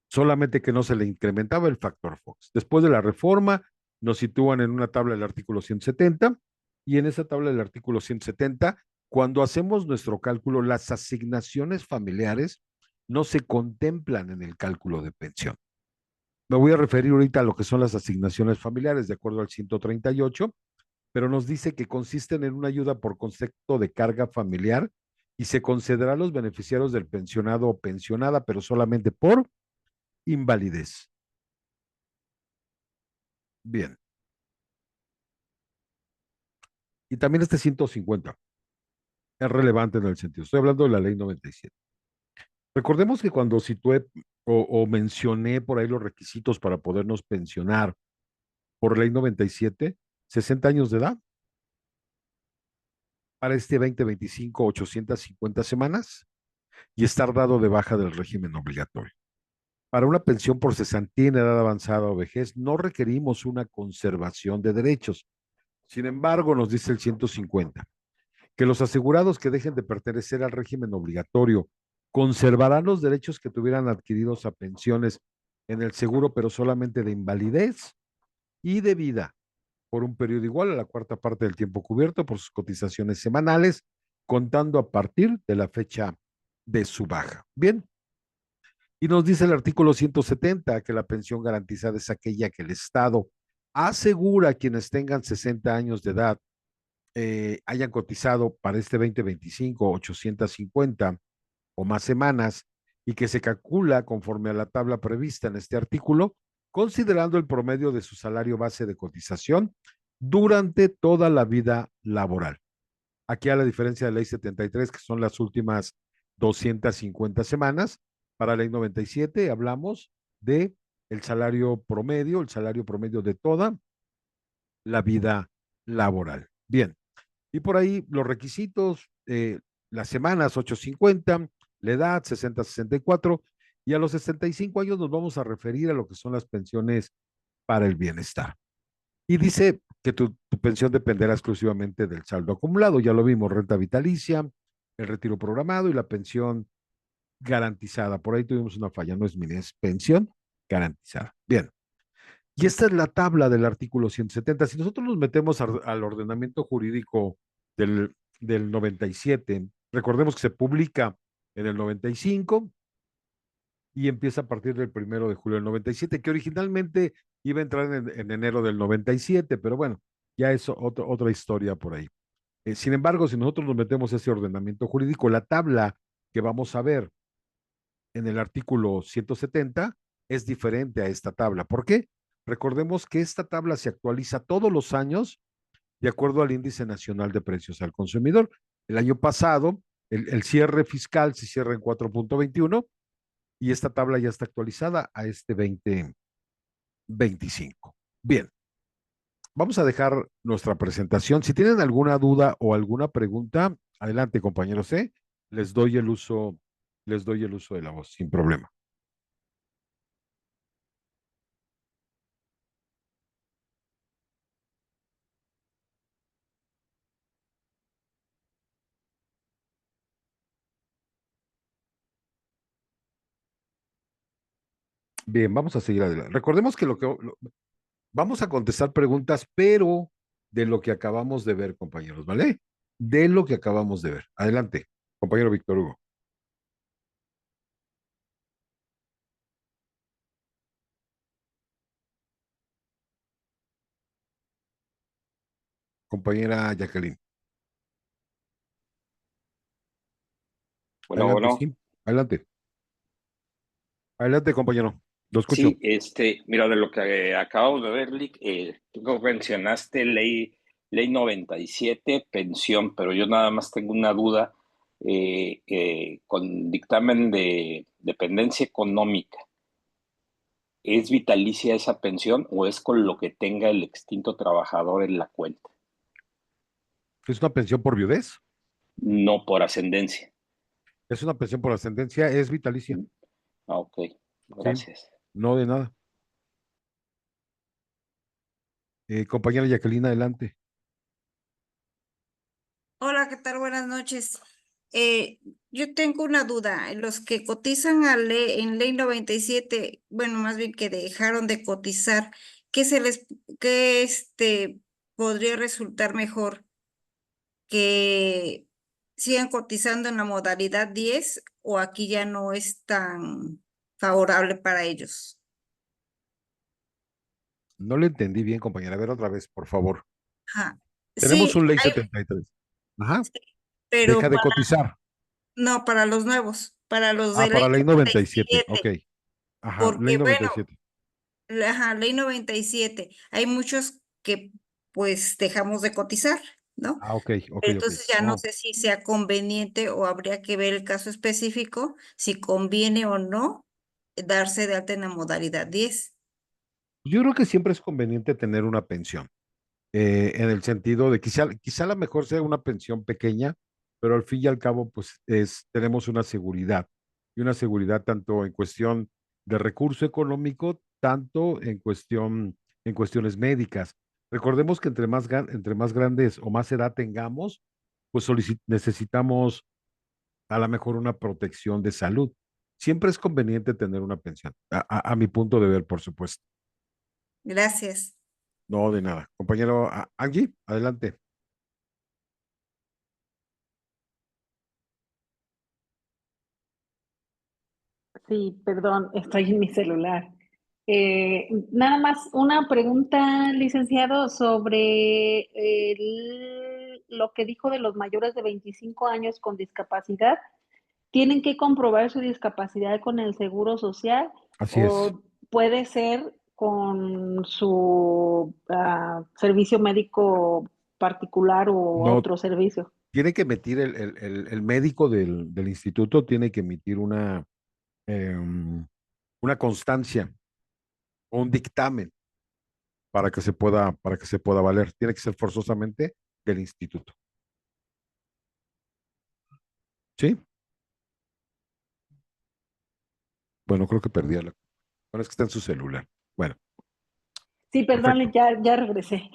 solamente que no se le incrementaba el factor Fox. Después de la reforma, nos sitúan en una tabla del artículo 170 y en esa tabla del artículo 170, cuando hacemos nuestro cálculo, las asignaciones familiares no se contemplan en el cálculo de pensión. Me voy a referir ahorita a lo que son las asignaciones familiares, de acuerdo al 138, pero nos dice que consisten en una ayuda por concepto de carga familiar y se concederá a los beneficiarios del pensionado o pensionada, pero solamente por invalidez. Bien. Y también este 150 es relevante en el sentido. Estoy hablando de la ley 97. Recordemos que cuando situé o mencioné por ahí los requisitos para podernos pensionar por ley 97, 60 años de edad, para este 2025, 850 semanas y estar dado de baja del régimen obligatorio. Para una pensión por cesantía en edad avanzada o vejez, no requerimos una conservación de derechos. Sin embargo, nos dice el 150, que los asegurados que dejen de pertenecer al régimen obligatorio conservarán los derechos que tuvieran adquiridos a pensiones en el seguro, pero solamente de invalidez y de vida, por un periodo igual a la cuarta parte del tiempo cubierto por sus cotizaciones semanales, contando a partir de la fecha de su baja. Bien, y nos dice el artículo 170 que la pensión garantizada es aquella que el Estado asegura a quienes tengan 60 años de edad, hayan cotizado para este 2025 850 o más semanas y que se calcula conforme a la tabla prevista en este artículo considerando el promedio de su salario base de cotización durante toda la vida laboral. Aquí a la diferencia de la ley 73, que son las últimas 250 semanas, para la ley 97 hablamos de el salario promedio de toda la vida laboral. Bien, y por ahí los requisitos, las semanas 850, la edad 60-64, y a los 65 años nos vamos a referir a lo que son las pensiones para el bienestar. Y dice que tu pensión dependerá exclusivamente del saldo acumulado. Ya lo vimos, renta vitalicia, el retiro programado y la pensión garantizada. Por ahí tuvimos una falla, no es mini, es pensión garantizada. Bien. Y esta es la tabla del artículo 170. Si nosotros nos metemos al ordenamiento jurídico del 97, recordemos que se publica en el 95 y empieza a partir del 1 de julio del 97, que originalmente iba a entrar en enero del 97, pero bueno, ya es otra historia por ahí. Sin embargo, si nosotros nos metemos a ese ordenamiento jurídico, la tabla que vamos a ver en el artículo 170 es diferente a esta tabla. ¿Por qué? Recordemos que esta tabla se actualiza todos los años de acuerdo al Índice Nacional de Precios al Consumidor. El año pasado, el cierre fiscal se cierra en 4.21 y esta tabla ya está actualizada a este 2025. Bien, vamos a dejar nuestra presentación. Si tienen alguna duda o alguna pregunta, adelante, compañeros, ¿eh? Les doy el uso, les doy el uso de la voz, sin problema. Bien, vamos a seguir adelante. Recordemos que vamos a contestar preguntas, pero de lo que acabamos de ver, compañeros, ¿vale? De lo que acabamos de ver. Adelante, compañero Víctor Hugo. Compañera Jacqueline. Bueno, Adelante, bueno, sí. Adelante. Adelante, compañero. Lo escucho. sí, mira, de lo que acabamos de ver, Lick, tú mencionaste ley 97, pensión, pero yo nada más tengo una duda con dictamen de dependencia económica. ¿Es vitalicia esa pensión o es con lo que tenga el extinto trabajador en la cuenta? ¿Es una pensión por viudez? No por ascendencia. Es una pensión por ascendencia, es vitalicia. Ah, ok, Sí, gracias. no de nada. Compañera Jacqueline, adelante. Hola, ¿qué tal? Buenas noches. Eh, yo tengo una duda. Los que cotizan en ley 97, bueno, más bien que dejaron de cotizar, ¿qué se les, qué podría resultar mejor? ¿Que sigan cotizando en la modalidad 10 o aquí ya no es tan favorable para ellos? No le entendí bien, compañera. A ver otra vez, por favor. Ajá. Tenemos Sí, un ley 73. Ajá. sí, pero Deja de cotizar. no para los nuevos, para los Ah, de ley para ley 97. Ok. 97, Ajá. Ley porque bueno, 97. Ajá, ley 97. Hay muchos que pues dejamos de cotizar, ¿no? Ah, ok, ok, Pero ok. entonces ya no No, sé si sea conveniente o habría que ver el caso específico, si conviene o no darse de alta en la modalidad 10. yo creo que siempre es conveniente tener una pensión, en el sentido de quizá a lo mejor sea una pensión pequeña, pero al fin y al cabo, pues tenemos una seguridad, y una seguridad tanto en cuestión de recurso económico, tanto en cuestiones médicas. Recordemos que entre más grandes o más edad tengamos, pues necesitamos a lo mejor una protección de salud. Siempre es conveniente tener una pensión, a mi punto de ver, por supuesto. Gracias. No, de nada. Compañero Angie, adelante. Sí, perdón, estoy en mi celular. Nada más una pregunta, licenciado, sobre lo que dijo de los mayores de 25 años con discapacidad. ¿Tienen que comprobar su discapacidad con el Seguro Social Así es. o puede ser con su servicio médico particular u No, otro servicio. tiene que emitir el médico del instituto, tiene que emitir una constancia o un dictamen para que se pueda valer. Tiene que ser forzosamente del instituto. ¿Sí? Bueno, creo que perdí la. Bueno, es que está en su celular. Bueno, Sí, perdón, perfecto. ya regresé.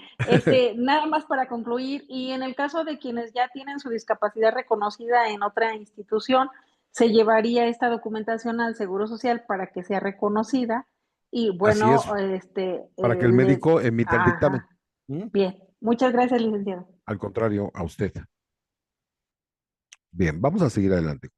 Nada más para concluir, y en el caso de quienes ya tienen su discapacidad reconocida en otra institución, se llevaría esta documentación al Seguro Social para que sea reconocida y Así bueno, es, para que el médico emita el dictamen. ajá, ¿Mm? bien. Muchas gracias, licenciado. Al contrario, a usted. Bien, vamos a seguir adelante.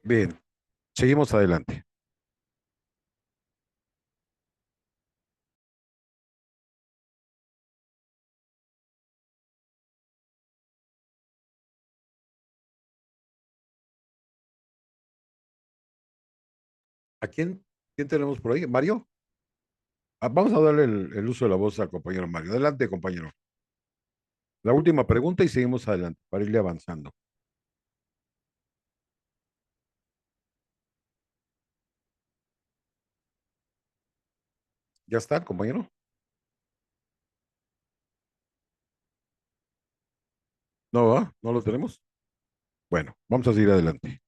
Bien, seguimos adelante. ¿A quién tenemos por ahí? ¿Mario? Vamos a darle el uso de la voz al compañero Mario. Adelante, compañero. La última pregunta y seguimos adelante para irle avanzando. ¿Ya está, compañero? ¿No va? ¿No lo tenemos? Bueno, vamos a seguir adelante.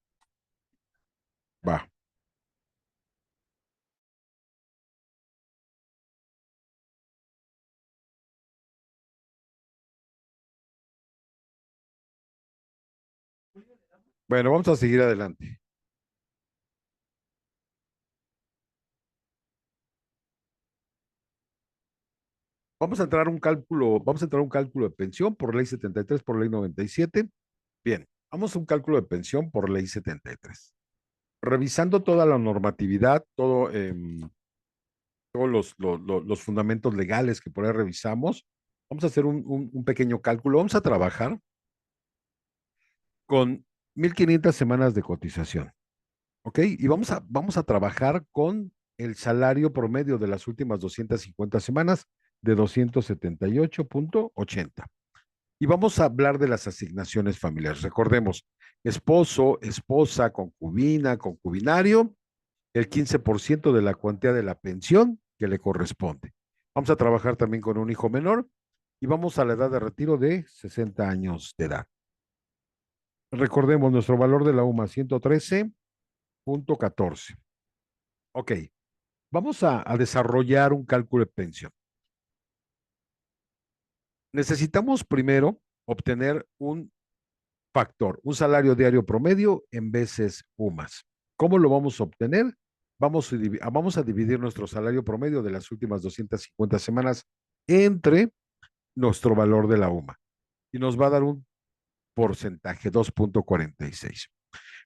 Va. Bueno, vamos a seguir adelante. Vamos a entrar a un cálculo de pensión por ley 73, por ley 97. Bien, vamos a un cálculo de pensión por ley 73. Revisando toda la normatividad, todos los fundamentos legales que por ahí revisamos, vamos a hacer un pequeño cálculo. Vamos a trabajar con 1,500 semanas de cotización, ¿ok? Y vamos a trabajar con el salario promedio de las últimas 250 semanas de 278.80. Y vamos a hablar de las asignaciones familiares. Recordemos, esposo, esposa, concubina, concubinario, el 15% de la cuantía de la pensión que le corresponde. Vamos a trabajar también con un hijo menor y vamos a la edad de retiro de 60 años de edad. Recordemos nuestro valor de la UMA, 113.14. Ok, vamos a desarrollar un cálculo de pensión. Necesitamos primero obtener un factor, un salario diario promedio en veces UMAS. ¿Cómo lo vamos a obtener? Vamos a dividir nuestro salario promedio de las últimas 250 semanas entre nuestro valor de la UMA y nos va a dar un porcentaje, 2.46.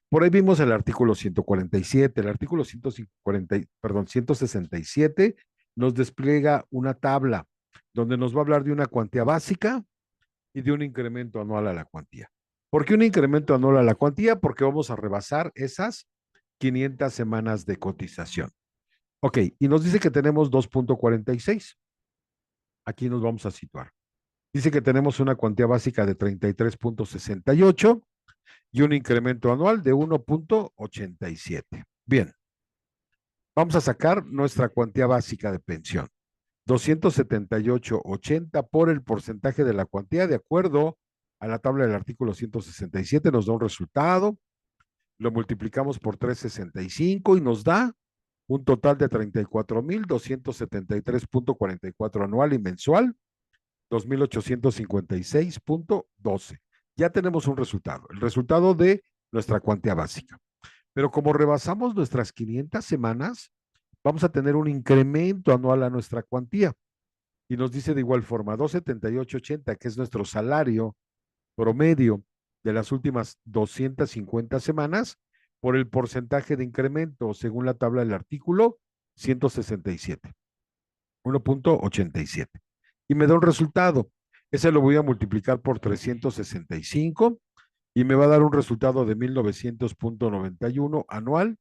Por ahí vimos el artículo 147, el artículo 167 nos despliega una tabla donde nos va a hablar de una cuantía básica y de un incremento anual a la cuantía. ¿Por qué un incremento anual a la cuantía? Porque vamos a rebasar esas 500 semanas de cotización. Ok, y nos dice que tenemos 2.46. Aquí nos vamos a situar. Dice que tenemos una cuantía básica de 33.68 y un incremento anual de 1.87. Bien, vamos a sacar nuestra cuantía básica de pensión. 278.80 por el porcentaje de la cuantía, de acuerdo a la tabla del artículo 167, nos da un resultado, lo multiplicamos por 365 y nos da un total de 34,273.44 anual y mensual, 2,856.12. Ya tenemos un resultado, el resultado de nuestra cuantía básica. Pero como rebasamos nuestras 500 semanas, vamos a tener un incremento anual a nuestra cuantía. Y nos dice de igual forma, 278.80, que es nuestro salario promedio de las últimas 250 semanas, por el porcentaje de incremento según la tabla del artículo 167, 1.87. Y me da un resultado. Ese lo voy a multiplicar por 365 y me va a dar un resultado de 1900.91 anual,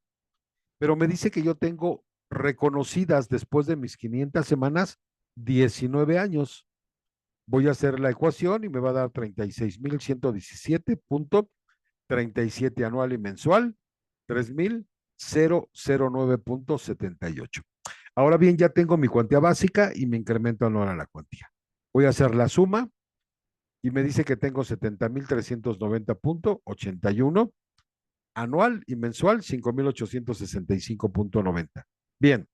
pero me dice que yo tengo reconocidas después de mis 500 semanas 19 años. Voy a hacer la ecuación y me va a dar 36,117.37 anual y mensual, 3,009.78. Ahora bien, ya tengo mi cuantía básica y mi incremento anual a la cuantía. Voy a hacer la suma y me dice que tengo 70,390.81 anual y mensual, 5,865.90. Bien,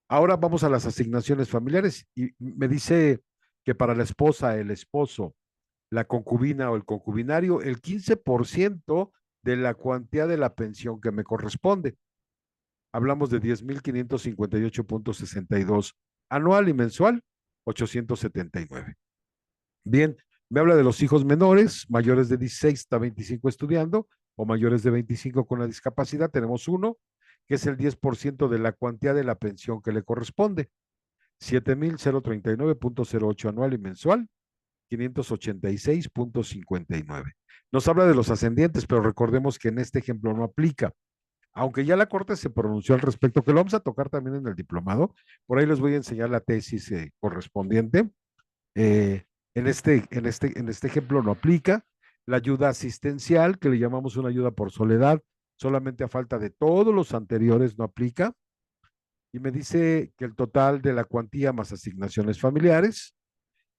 ahora vamos a las asignaciones familiares y me dice que para la esposa, el esposo, la concubina o el concubinario, el 15% de la cuantía de la pensión que me corresponde. Hablamos de 10,558.62 anual y mensual, 879. Bien, me habla de los hijos menores, mayores de 16 hasta 25 estudiando, o mayores de 25 con la discapacidad. Tenemos uno, que es el 10% de la cuantía de la pensión que le corresponde. 7,039.08 anual y mensual, 586.59. Nos habla de los ascendientes, pero recordemos que en este ejemplo no aplica. Aunque ya la Corte se pronunció al respecto, que lo vamos a tocar también en el diplomado, por ahí les voy a enseñar la tesis correspondiente. Eh, en este ejemplo no aplica. La ayuda asistencial, que le llamamos una ayuda por soledad, solamente a falta de todos los anteriores no aplica. Y me dice que el total de la cuantía más asignaciones familiares,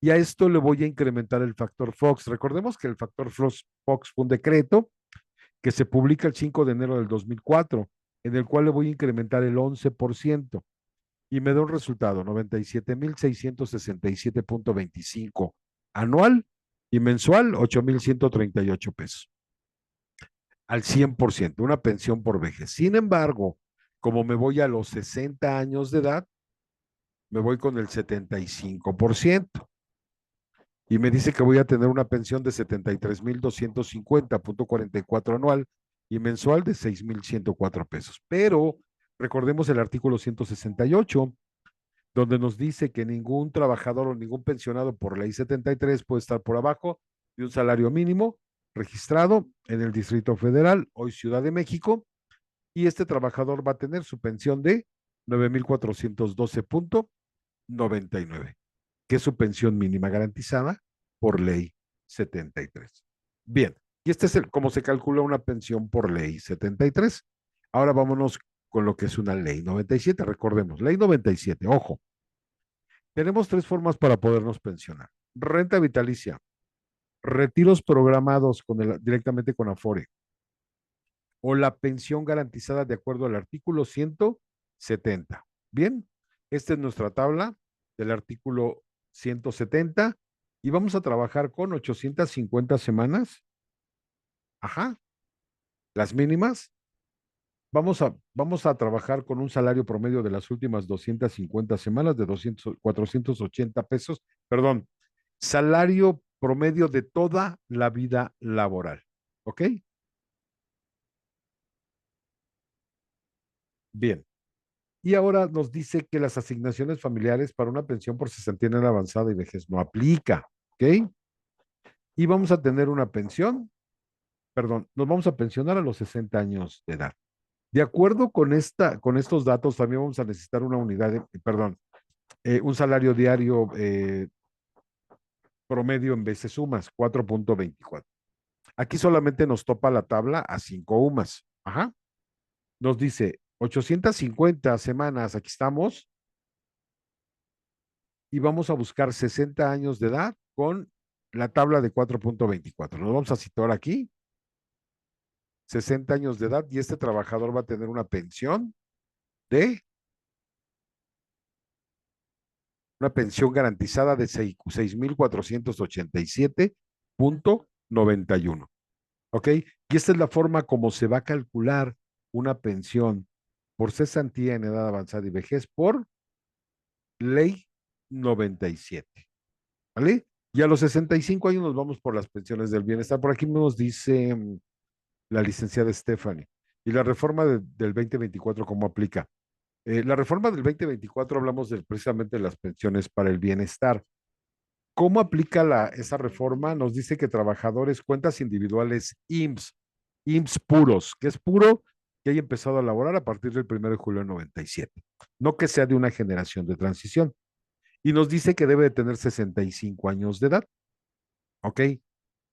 y a esto le voy a incrementar el factor Fox. Recordemos que el factor Fox fue un decreto que se publica el 5 de enero del 2004, en el cual le voy a incrementar el 11% y me da un resultado, 97,667.25 anual y mensual, 8,138 pesos. Al 100%, una pensión por vejez. Sin embargo, como me voy a los 60 años de edad, me voy con el 75%. Y me dice que voy a tener una pensión de 73,250.44 anual y mensual de 6,104 pesos. Pero recordemos el artículo 168, donde nos dice que ningún trabajador o ningún pensionado por ley 73 puede estar por abajo de un salario mínimo registrado en el Distrito Federal, hoy Ciudad de México, y este trabajador va a tener su pensión de 9,412.99, que es su pensión mínima garantizada por ley 73. Bien, y este es cómo se calcula una pensión por ley 73. Ahora vámonos con lo que es una ley 97. Recordemos, ley 97, ojo, tenemos tres formas para podernos pensionar: renta vitalicia, retiros programados directamente con Afore, o la pensión garantizada de acuerdo al artículo 170. Bien, esta es nuestra tabla del artículo 170 y vamos a trabajar con 850 semanas. Ajá, las mínimas. Vamos a trabajar con un salario promedio de las últimas 250 semanas de 480 pesos, perdón, salario promedio de toda la vida laboral. ¿Ok? Bien. Y ahora nos dice que las asignaciones familiares para una pensión por cesantía en avanzada y vejez no aplica. ¿Ok? Y vamos a tener una pensión, perdón, nos vamos a pensionar a los 60 años de edad. De acuerdo con estos datos, también vamos a necesitar una unidad, un salario diario promedio en veces sumas, 4.24. Aquí solamente nos topa la tabla a 5 UMAS. Ajá. Nos dice 850 semanas, aquí estamos, y vamos a buscar 60 años de edad con la tabla de 4.24. Nos vamos a situar aquí, 60 años de edad, y este trabajador va a tener una pensión de una pensión garantizada de 6,487.91. ¿Ok? Y esta es la forma como se va a calcular una pensión por cesantía en edad avanzada y vejez por ley 97. ¿Vale? Y a los 65 años nos vamos por las pensiones del bienestar. Por aquí nos dice la licenciada Stephanie. Y la reforma del 2024, ¿cómo aplica? La reforma del 2024 hablamos precisamente de las pensiones para el bienestar. ¿Cómo aplica esa reforma? Nos dice que trabajadores, cuentas individuales, IMSS puros, que es puro, que haya empezado a laborar a partir del 1 de julio de 97, no que sea de una generación de transición. Y nos dice que debe de tener 65 años de edad, ¿ok?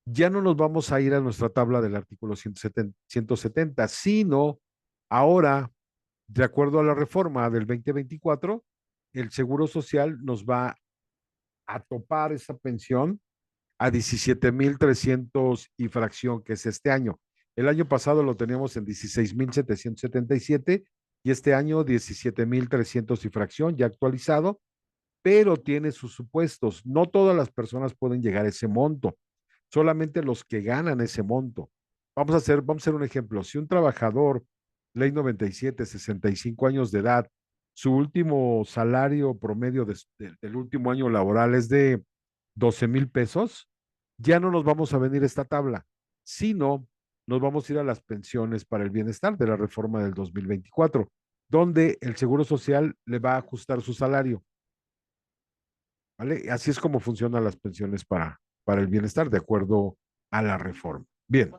Ya no nos vamos a ir a nuestra tabla del artículo 170, sino ahora, de acuerdo a la reforma del 2024, el Seguro Social nos va a topar esa pensión a 17,300 y fracción, que es este año. El año pasado lo teníamos en 16,777 y este año 17,300 y fracción, ya actualizado, pero tiene sus supuestos. No todas las personas pueden llegar a ese monto, solamente los que ganan ese monto. Vamos a hacer un ejemplo. Si un trabajador, ley 97, 65 años de edad, su último salario promedio del último año laboral es de 12,000 pesos, ya no nos vamos a venir a esta tabla, sino nos vamos a ir a las pensiones para el bienestar de la reforma del 2024, donde el Seguro Social le va a ajustar su salario, ¿vale? Así es como funcionan las pensiones para el bienestar, de acuerdo a la reforma. Bien,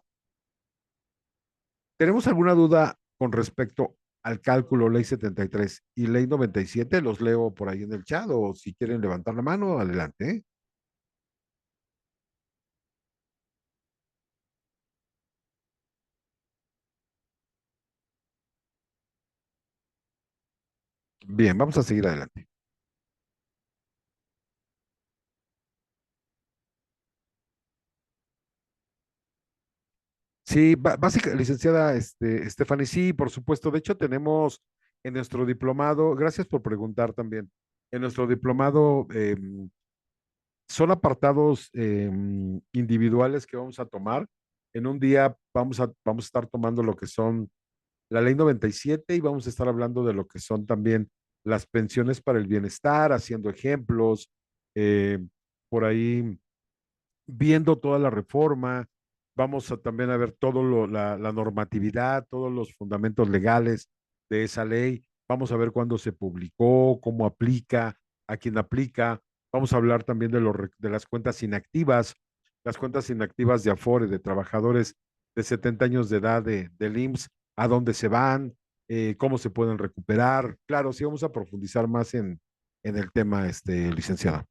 ¿tenemos alguna duda con respecto al cálculo ley 73 y ley 97? Los leo por ahí en el chat o si quieren levantar la mano, adelante, ¿eh? Bien, vamos a seguir adelante. Sí, básica, licenciada Stephanie, sí, por supuesto. De hecho, tenemos en nuestro diplomado, gracias por preguntar también, en nuestro diplomado son apartados individuales que vamos a tomar. En un día vamos a estar tomando lo que son la ley 97 y vamos a estar hablando de lo que son también las pensiones para el bienestar, haciendo ejemplos, eh, por ahí viendo toda la reforma, vamos a también a ver todo la normatividad, todos los fundamentos legales de esa ley, vamos a ver cuándo se publicó, cómo aplica, a quién aplica, vamos a hablar también de las cuentas inactivas, las cuentas inactivas de Afore, de trabajadores de 70 años de edad del IMSS, a dónde se van, cómo se pueden recuperar. Claro, sí vamos a profundizar más en el tema, licenciada.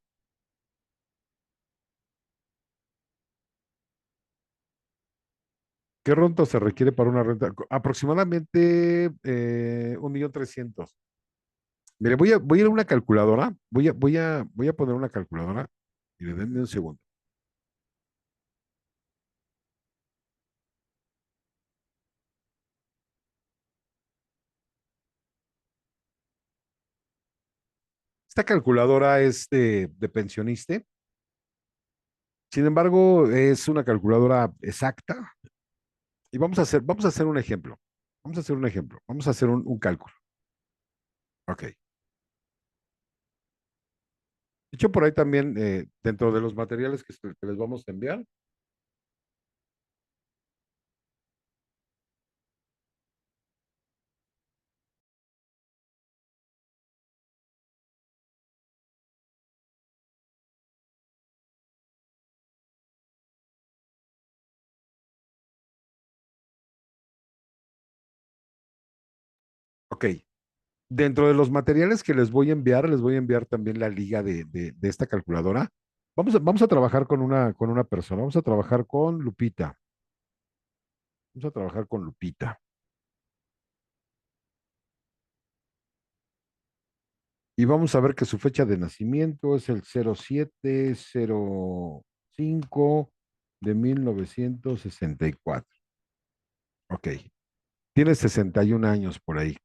¿Qué renta se requiere para una renta? Aproximadamente 1,300,000. Mire, voy a ir a una calculadora. Voy a poner una calculadora. Y denme un segundo. Esta calculadora es de pensionista. Sin embargo, es una calculadora exacta. Y vamos a hacer un ejemplo. Vamos a hacer un ejemplo. Vamos a hacer un cálculo. Ok. De hecho, por ahí también, dentro de los materiales que les vamos a enviar, ok. Dentro de los materiales que les voy a enviar también la liga de esta calculadora. Vamos a trabajar con una persona, vamos a trabajar con Lupita. Vamos a trabajar con Lupita. Y vamos a ver que su fecha de nacimiento es el 0705 de 1964. Ok. Tiene 61 años por ahí.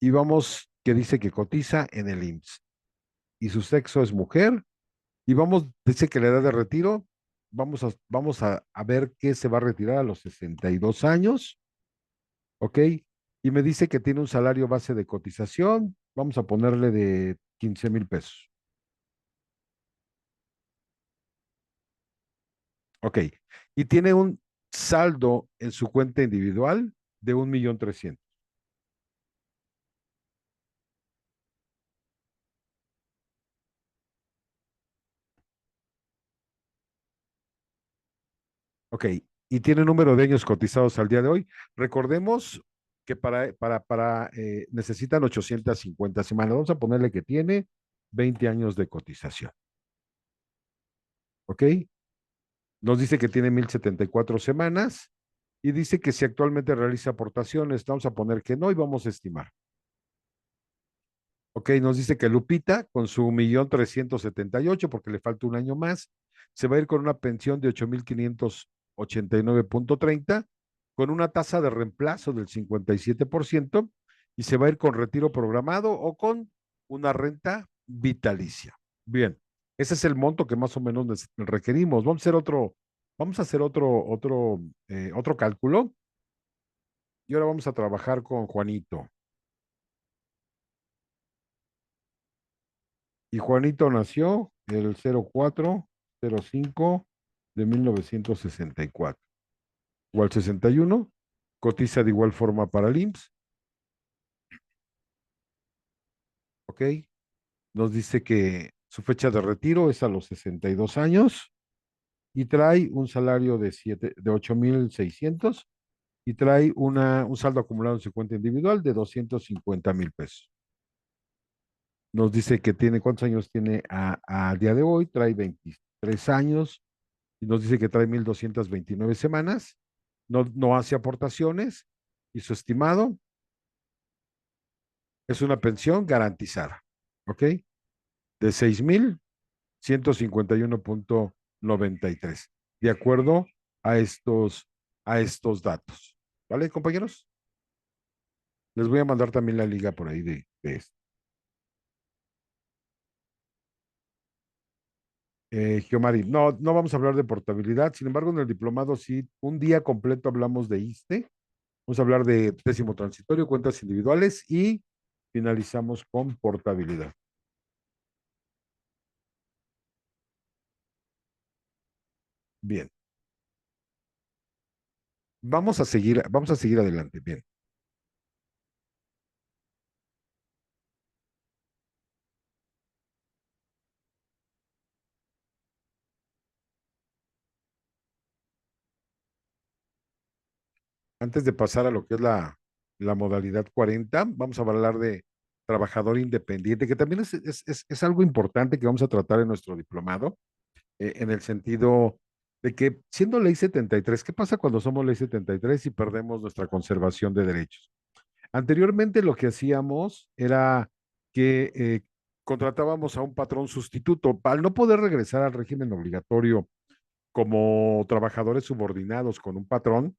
Y vamos, que dice que cotiza en el IMSS. Y su sexo es mujer. Y vamos, dice que la edad de retiro, vamos a ver qué se va a retirar a los 62 años, ¿ok? Y me dice que tiene un salario base de cotización, vamos a ponerle de 15,000 pesos, ¿ok? Y tiene un saldo en su cuenta individual de 1,300,000. Ok, y tiene número de años cotizados al día de hoy. Recordemos que necesitan 850 semanas. Vamos a ponerle que tiene 20 años de cotización. ¿Ok? Nos dice que tiene 1074 semanas y dice que si actualmente realiza aportaciones, vamos a poner que no y vamos a estimar. Ok, nos dice que Lupita, con su 1,378,000, porque le falta un año más, se va a ir con una pensión de 8,589,30, con una tasa de reemplazo del 57%, y se va a ir con retiro programado o con una renta vitalicia. Bien, ese es el monto que más o menos requerimos. Vamos a hacer otro cálculo, y ahora vamos a trabajar con Juanito. Y Juanito nació el 04/05 de 1964. Igual 61, cotiza de igual forma para el IMSS, ¿ok? Nos dice que su fecha de retiro es a los 62 años y trae un salario de 8,600 y trae un saldo acumulado en su cuenta individual de 250,000 pesos. Nos dice que tiene, ¿cuántos años tiene a día de hoy? Trae 23 años y nos dice que trae 1,229 semanas, no hace aportaciones y su estimado es una pensión garantizada, ¿ok? De 6,151,93, de acuerdo a estos datos. ¿Vale, compañeros? Les voy a mandar también la liga por ahí de esto. Geomari, no vamos a hablar de portabilidad, sin embargo, en el diplomado sí, un día completo hablamos de ISSSTE. Vamos a hablar de décimo transitorio, cuentas individuales y finalizamos con portabilidad. Bien. Vamos a seguir adelante. Bien. Antes de pasar a lo que es la modalidad 40, vamos a hablar de trabajador independiente, que también es algo importante que vamos a tratar en nuestro diplomado, en el sentido de que siendo ley 73, ¿qué pasa cuando somos ley 73 y perdemos nuestra conservación de derechos? Anteriormente lo que hacíamos era que contratábamos a un patrón sustituto. Al no poder regresar al régimen obligatorio como trabajadores subordinados con un patrón,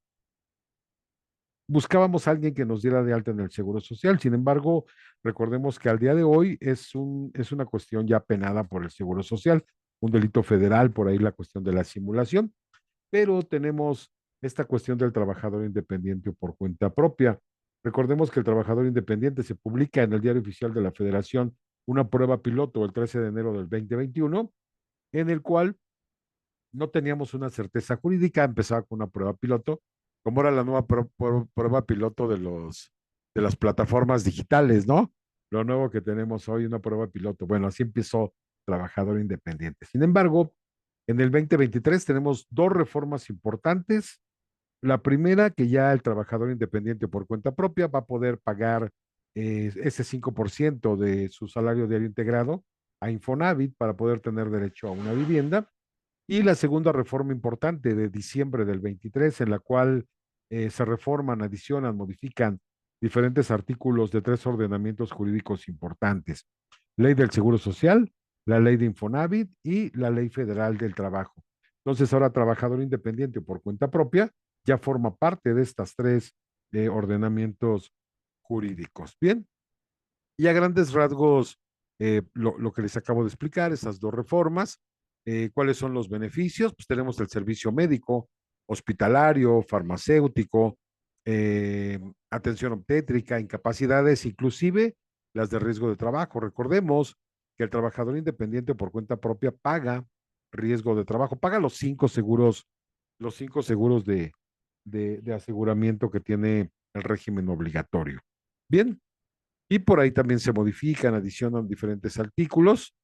buscábamos a alguien que nos diera de alta en el Seguro Social. Sin embargo, recordemos que al día de hoy es una cuestión ya penada por el Seguro Social, un delito federal, por ahí la cuestión de la simulación, pero tenemos esta cuestión del trabajador independiente por cuenta propia. Recordemos que el trabajador independiente se publica en el Diario Oficial de la Federación una prueba piloto el 13 de enero del 2021, en el cual no teníamos una certeza jurídica, empezaba con una prueba piloto, como era la nueva prueba piloto de las plataformas digitales, ¿no? Lo nuevo que tenemos hoy, una prueba piloto. Bueno, así empezó trabajador independiente. Sin embargo, en el 2023 tenemos dos reformas importantes. La primera, que ya el trabajador independiente por cuenta propia va a poder pagar ese 5% de su salario diario integrado a Infonavit para poder tener derecho a una vivienda. Y la segunda reforma importante de diciembre del 23, en la cual se reforman, adicionan, modifican diferentes artículos de tres ordenamientos jurídicos importantes: Ley del Seguro Social, la Ley de Infonavit y la Ley Federal del Trabajo. Entonces, ahora trabajador independiente por cuenta propia ya forma parte de estas tres ordenamientos jurídicos. Bien, y a grandes rasgos, lo que les acabo de explicar, esas dos reformas. ¿Cuáles son los beneficios? Pues tenemos el servicio médico, hospitalario, farmacéutico, atención obstétrica, incapacidades, inclusive las de riesgo de trabajo. Recordemos que el trabajador independiente por cuenta propia paga riesgo de trabajo, paga los cinco seguros de aseguramiento que tiene el régimen obligatorio. Bien, y por ahí también se modifican, adicionan diferentes artículos.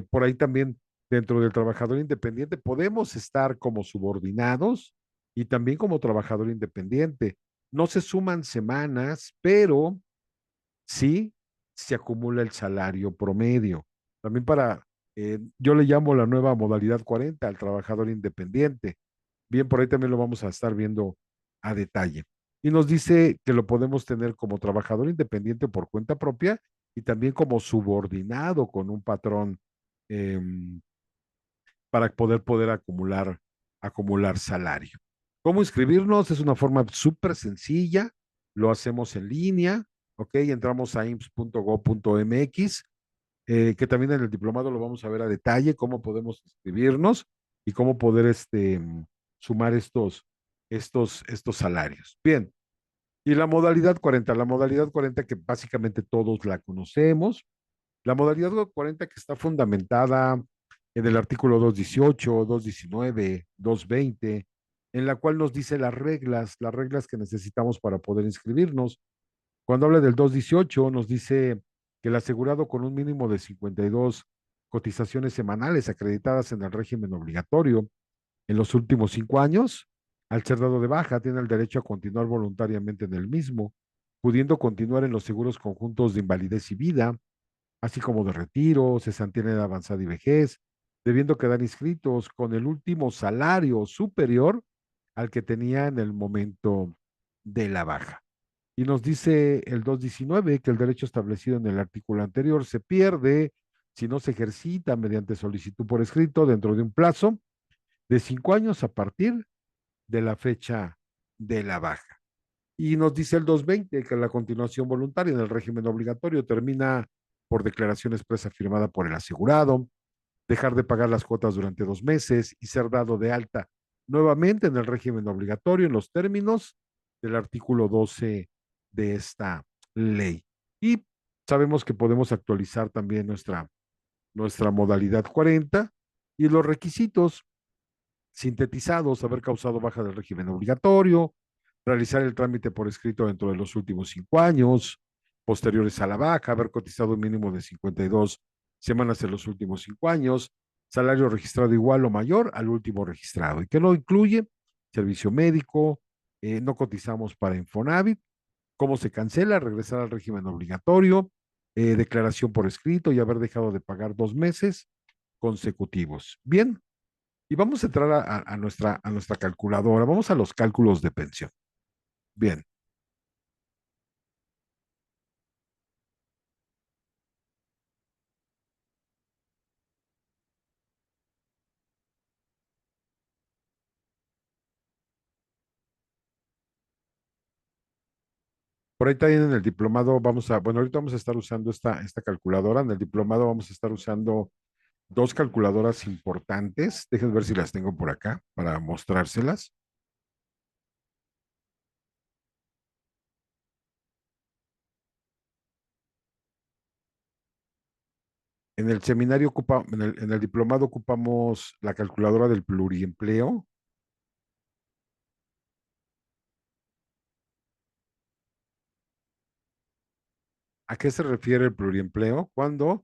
Por ahí también dentro del trabajador independiente podemos estar como subordinados y también como trabajador independiente. No se suman semanas, pero sí se acumula el salario promedio. También yo le llamo la nueva modalidad 40 al trabajador independiente. Bien, por ahí también lo vamos a estar viendo a detalle. Y nos dice que lo podemos tener como trabajador independiente por cuenta propia y también como subordinado con un patrón eh, para poder acumular salario. ¿Cómo inscribirnos? Es una forma súper sencilla, lo hacemos en línea, ¿ok? Entramos a imps.go.mx, que también en el diplomado lo vamos a ver a detalle, cómo podemos inscribirnos y cómo poder sumar estos salarios. Bien, y la modalidad 40 que básicamente todos la conocemos, la modalidad 40 que está fundamentada en el artículo 218, 219, 220, en la cual nos dice las reglas que necesitamos para poder inscribirnos. Cuando habla del 218, nos dice que el asegurado con un mínimo de 52 cotizaciones semanales acreditadas en el régimen obligatorio en los últimos 5 años, al ser dado de baja, tiene el derecho a continuar voluntariamente en el mismo, pudiendo continuar en los seguros conjuntos de invalidez y vida, así como de retiro, cesantía en edad avanzada y vejez, debiendo quedar inscritos con el último salario superior al que tenía en el momento de la baja. Y nos dice el 219 que el derecho establecido en el artículo anterior se pierde si no se ejercita mediante solicitud por escrito dentro de un plazo de 5 años a partir de la fecha de la baja. Y nos dice el 220 que la continuación voluntaria en el régimen obligatorio termina por declaración expresa firmada por el asegurado, dejar de pagar las cuotas durante 2 meses y ser dado de alta nuevamente en el régimen obligatorio en los términos del artículo 12 de esta ley. Y sabemos que podemos actualizar también nuestra modalidad 40 y los requisitos sintetizados, haber causado baja del régimen obligatorio, realizar el trámite por escrito dentro de los últimos 5 años, posteriores a la baja, haber cotizado un mínimo de 52 semanas en los últimos 5 años, salario registrado igual o mayor al último registrado, y que no incluye servicio médico, no cotizamos para Infonavit, cómo se cancela, regresar al régimen obligatorio, declaración por escrito y haber dejado de pagar 2 meses consecutivos. Bien, y vamos a entrar a nuestra calculadora. Vamos a los cálculos de pensión. Bien, por ahí también en el diplomado bueno, ahorita vamos a estar usando esta calculadora. En el diplomado vamos a estar usando dos calculadoras importantes. Déjenme ver si las tengo por acá para mostrárselas. En el seminario en el diplomado ocupamos la calculadora del pluriempleo. ¿A qué se refiere el pluriempleo? Cuando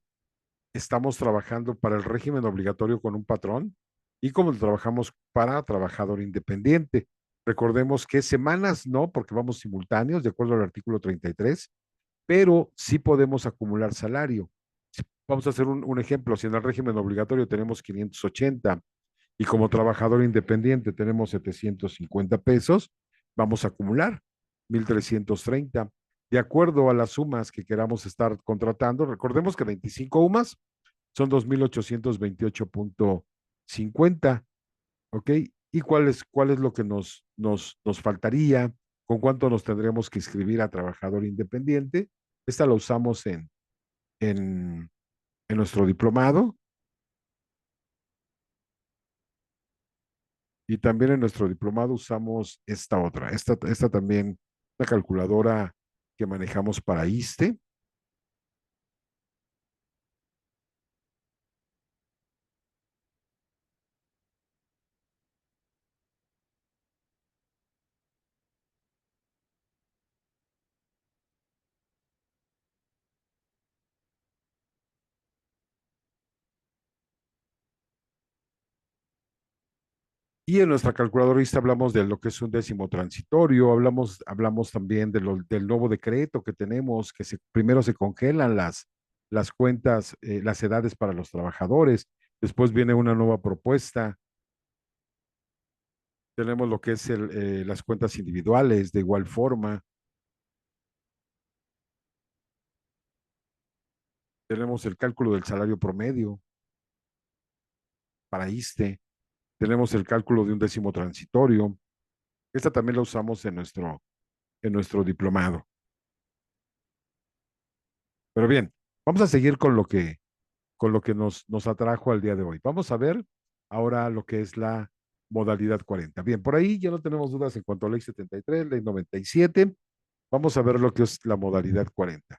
estamos trabajando para el régimen obligatorio con un patrón y como trabajamos para trabajador independiente. Recordemos que semanas no, porque vamos simultáneos, de acuerdo al artículo 33, pero sí podemos acumular salario. Vamos a hacer un ejemplo. Si en el régimen obligatorio tenemos 580 y como trabajador independiente tenemos 750 pesos, vamos a acumular 1,330. De acuerdo a las sumas que queramos estar contratando, recordemos que 25 UMAS son 2,828.50, ¿ok? ¿Y cuál es lo que nos faltaría? ¿Con cuánto nos tendremos que inscribir a trabajador independiente? Esta la usamos en, en nuestro diplomado y también en nuestro diplomado usamos esta otra. Esta también, una calculadora que manejamos para ISSSTE. Y en nuestra calculadorista hablamos de lo que es un décimo transitorio, hablamos también del nuevo decreto que tenemos, que primero se congelan las cuentas, las edades para los trabajadores, después viene una nueva propuesta, tenemos lo que es las cuentas individuales de igual forma, tenemos el cálculo del salario promedio para ISSSTE, tenemos el cálculo de un décimo transitorio, esta también la usamos en nuestro diplomado. Pero bien, vamos a seguir con lo que nos atrajo al día de hoy. Vamos a ver ahora lo que es la modalidad 40. Bien, por ahí ya no tenemos dudas en cuanto a ley 73, ley 97. Vamos a ver lo que es la modalidad 40.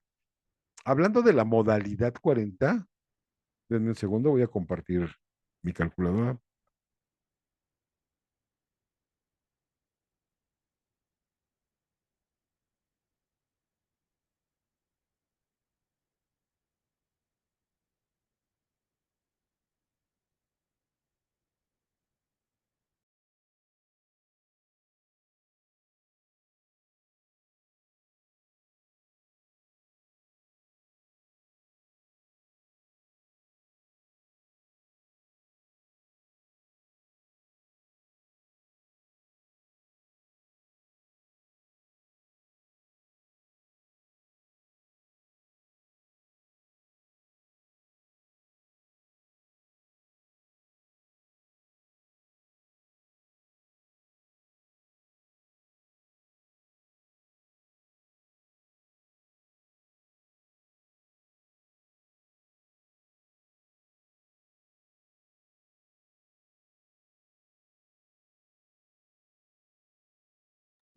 Hablando de la modalidad 40, denme un segundo, voy a compartir mi calculadora.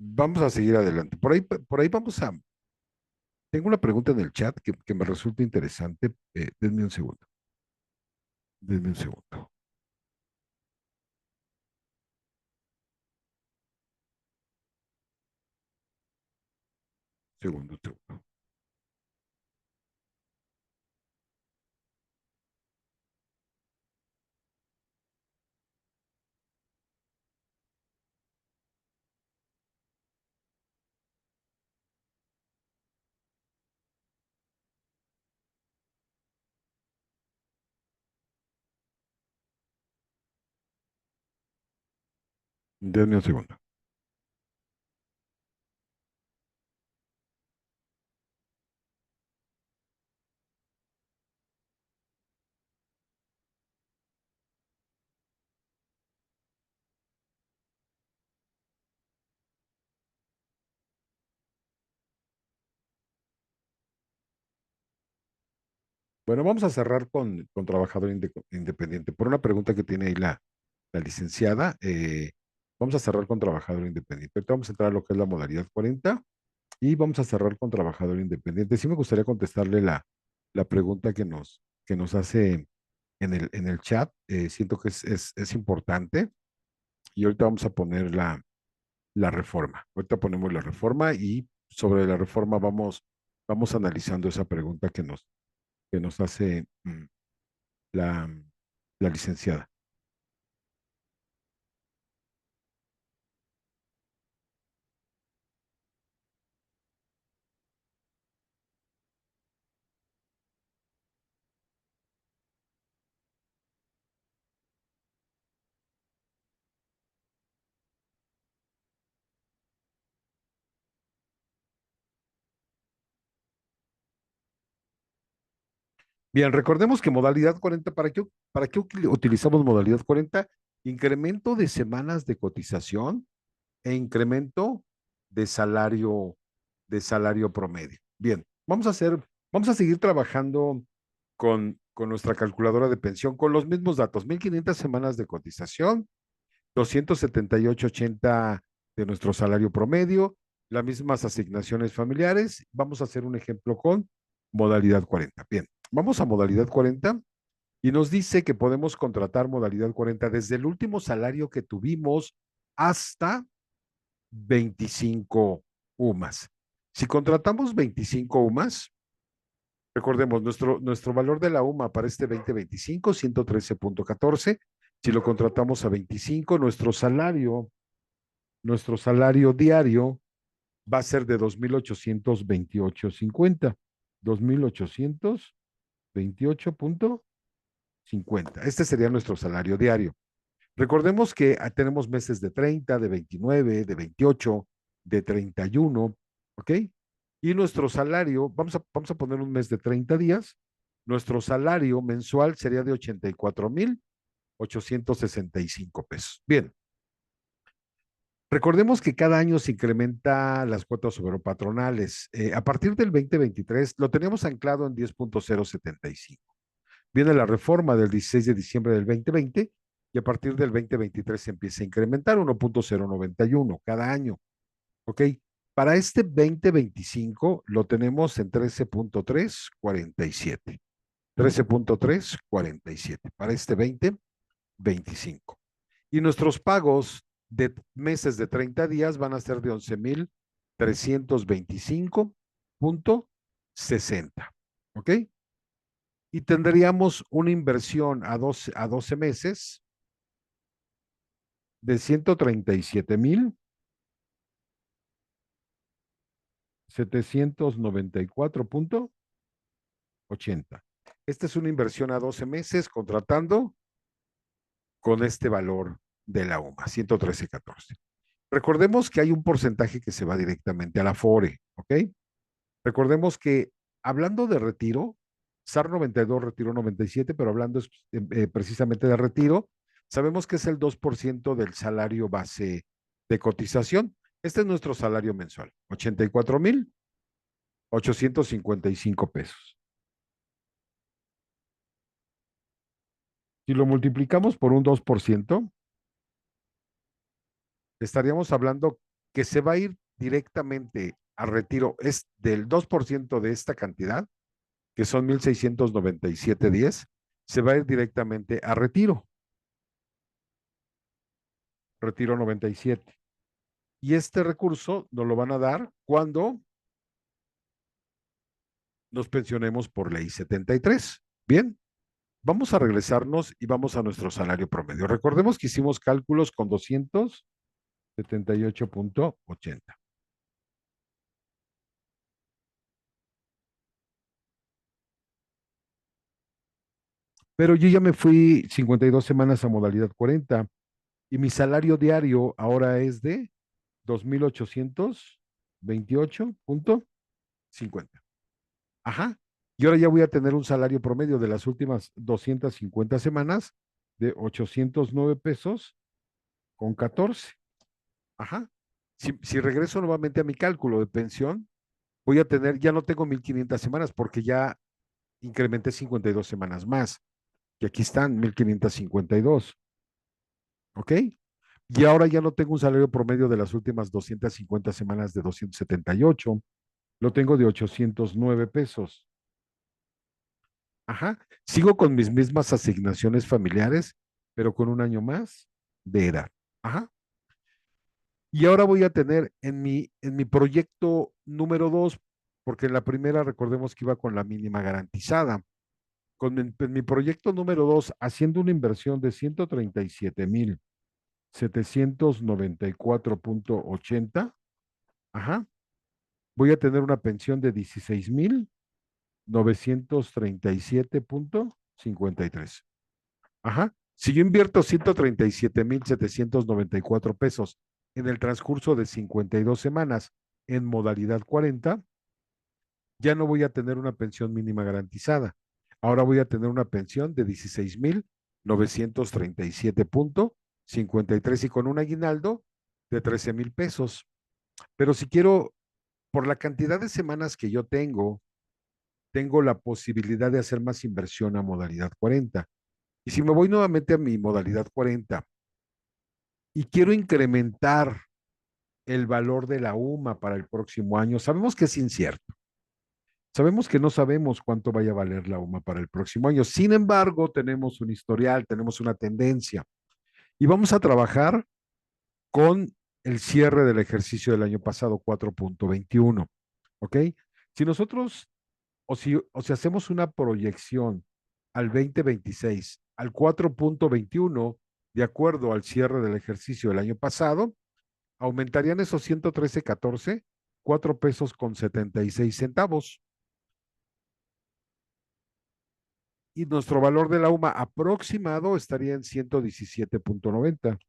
Vamos a seguir adelante. Por ahí tengo una pregunta en el chat que me resulta interesante. Denme un segundo. Denme un segundo. Segundo, segundo. Denme un segundo. Bueno, vamos a cerrar con trabajador independiente. Por una pregunta que tiene ahí la licenciada, vamos a cerrar con trabajador independiente. Ahorita vamos a entrar a lo que es la modalidad 40 y vamos a cerrar con trabajador independiente. Sí me gustaría contestarle la pregunta que nos hace en el chat. Siento que es importante y ahorita vamos a poner la reforma. Ahorita ponemos la reforma y sobre la reforma vamos analizando esa pregunta que nos hace la, la licenciada. Bien, recordemos que modalidad 40, ¿para qué utilizamos modalidad 40? Incremento de semanas de cotización e incremento de salario promedio. Bien, vamos a seguir trabajando con nuestra calculadora de pensión con los mismos datos, 1,500 semanas de cotización, 278.80 de nuestro salario promedio, las mismas asignaciones familiares. Vamos a hacer un ejemplo con modalidad 40. Bien, vamos a modalidad 40 y nos dice que podemos contratar modalidad 40 desde el último salario que tuvimos hasta 25 UMAS. Si contratamos 25 UMAS, recordemos, nuestro valor de la UMA para este 2025, 113.14. Si lo contratamos a 25, nuestro salario diario va a ser de 2,828.50. 2,828.50. Este sería nuestro salario diario. Recordemos que tenemos meses de 30, de 29, de 28, de 31, ¿ok? Y nuestro salario, vamos a poner un mes de 30 días, nuestro salario mensual sería de 84,865 pesos. Bien, recordemos que cada año se incrementa las cuotas patronales. A partir del 2023 lo teníamos anclado en 10,075. Viene la reforma del 16 de diciembre del 2020 y a partir del 2023 se empieza a incrementar 1,091 cada año. ¿Ok? Para este 2025 lo tenemos en 13,347. 13,347 para este 2025. Y nuestros pagos de meses de 30 días van a ser de 11,325.60. ¿Ok? Y tendríamos una inversión a 12 meses de 137,794.80. Esta es una inversión a 12 meses contratando con este valor de la UMA, 113,14. Recordemos que hay un porcentaje que se va directamente a la FORE, ¿ok? Recordemos que hablando de retiro, SAR 92 retiró 97, pero hablando precisamente de retiro, sabemos que es el 2% del salario base de cotización. Este es nuestro salario mensual, 84,855 pesos. Si lo multiplicamos por un 2%, estaríamos hablando que se va a ir directamente a retiro, es del 2% de esta cantidad, que son 1,697.10, se va a ir directamente a retiro. Retiro 97. Y este recurso nos lo van a dar cuando nos pensionemos por ley 73. Bien, vamos a regresarnos y vamos a nuestro salario promedio. Recordemos que hicimos cálculos con 278,80. Pero yo ya me fui 52 semanas a modalidad 40 y mi salario diario ahora es de 2,828.50. Ajá. Y ahora ya voy a tener un salario promedio de las últimas 250 semanas de 809 pesos con 14. Ajá. Si regreso nuevamente a mi cálculo de pensión, voy a tener, ya no tengo 1,500 semanas porque ya incrementé 52 semanas más. Y aquí están 1,552. ¿Ok? Y ahora ya no tengo un salario promedio de las últimas 250 semanas de 278. Lo tengo de 809 pesos. Ajá. Sigo con mis mismas asignaciones familiares, pero con un año más de edad. Ajá. Y ahora voy a tener en mi proyecto número 2, porque en la primera recordemos que iba con la mínima garantizada. En mi proyecto número 2, haciendo una inversión de 137,794.80, ajá, voy a tener una pensión de 16,937.53. Ajá. Si yo invierto 137,794 pesos en el transcurso de 52 semanas en modalidad 40, ya no voy a tener una pensión mínima garantizada. Ahora voy a tener una pensión de 16,937.53 y con un aguinaldo de 13,000 pesos. Pero si quiero, por la cantidad de semanas que yo tengo la posibilidad de hacer más inversión a modalidad 40. Y si me voy nuevamente a mi modalidad 40 y quiero incrementar el valor de la UMA para el próximo año, sabemos que es incierto. Sabemos que no sabemos cuánto vaya a valer la UMA para el próximo año. Sin embargo, tenemos un historial, tenemos una tendencia y vamos a trabajar con el cierre del ejercicio del año pasado, 4,21. ¿Ok? Si nosotros, o si hacemos una proyección al 2026, al 4,21, de acuerdo al cierre del ejercicio del año pasado, aumentarían esos 113.14, 4 pesos con 76 centavos. Y nuestro valor de la UMA aproximado estaría en 117.90.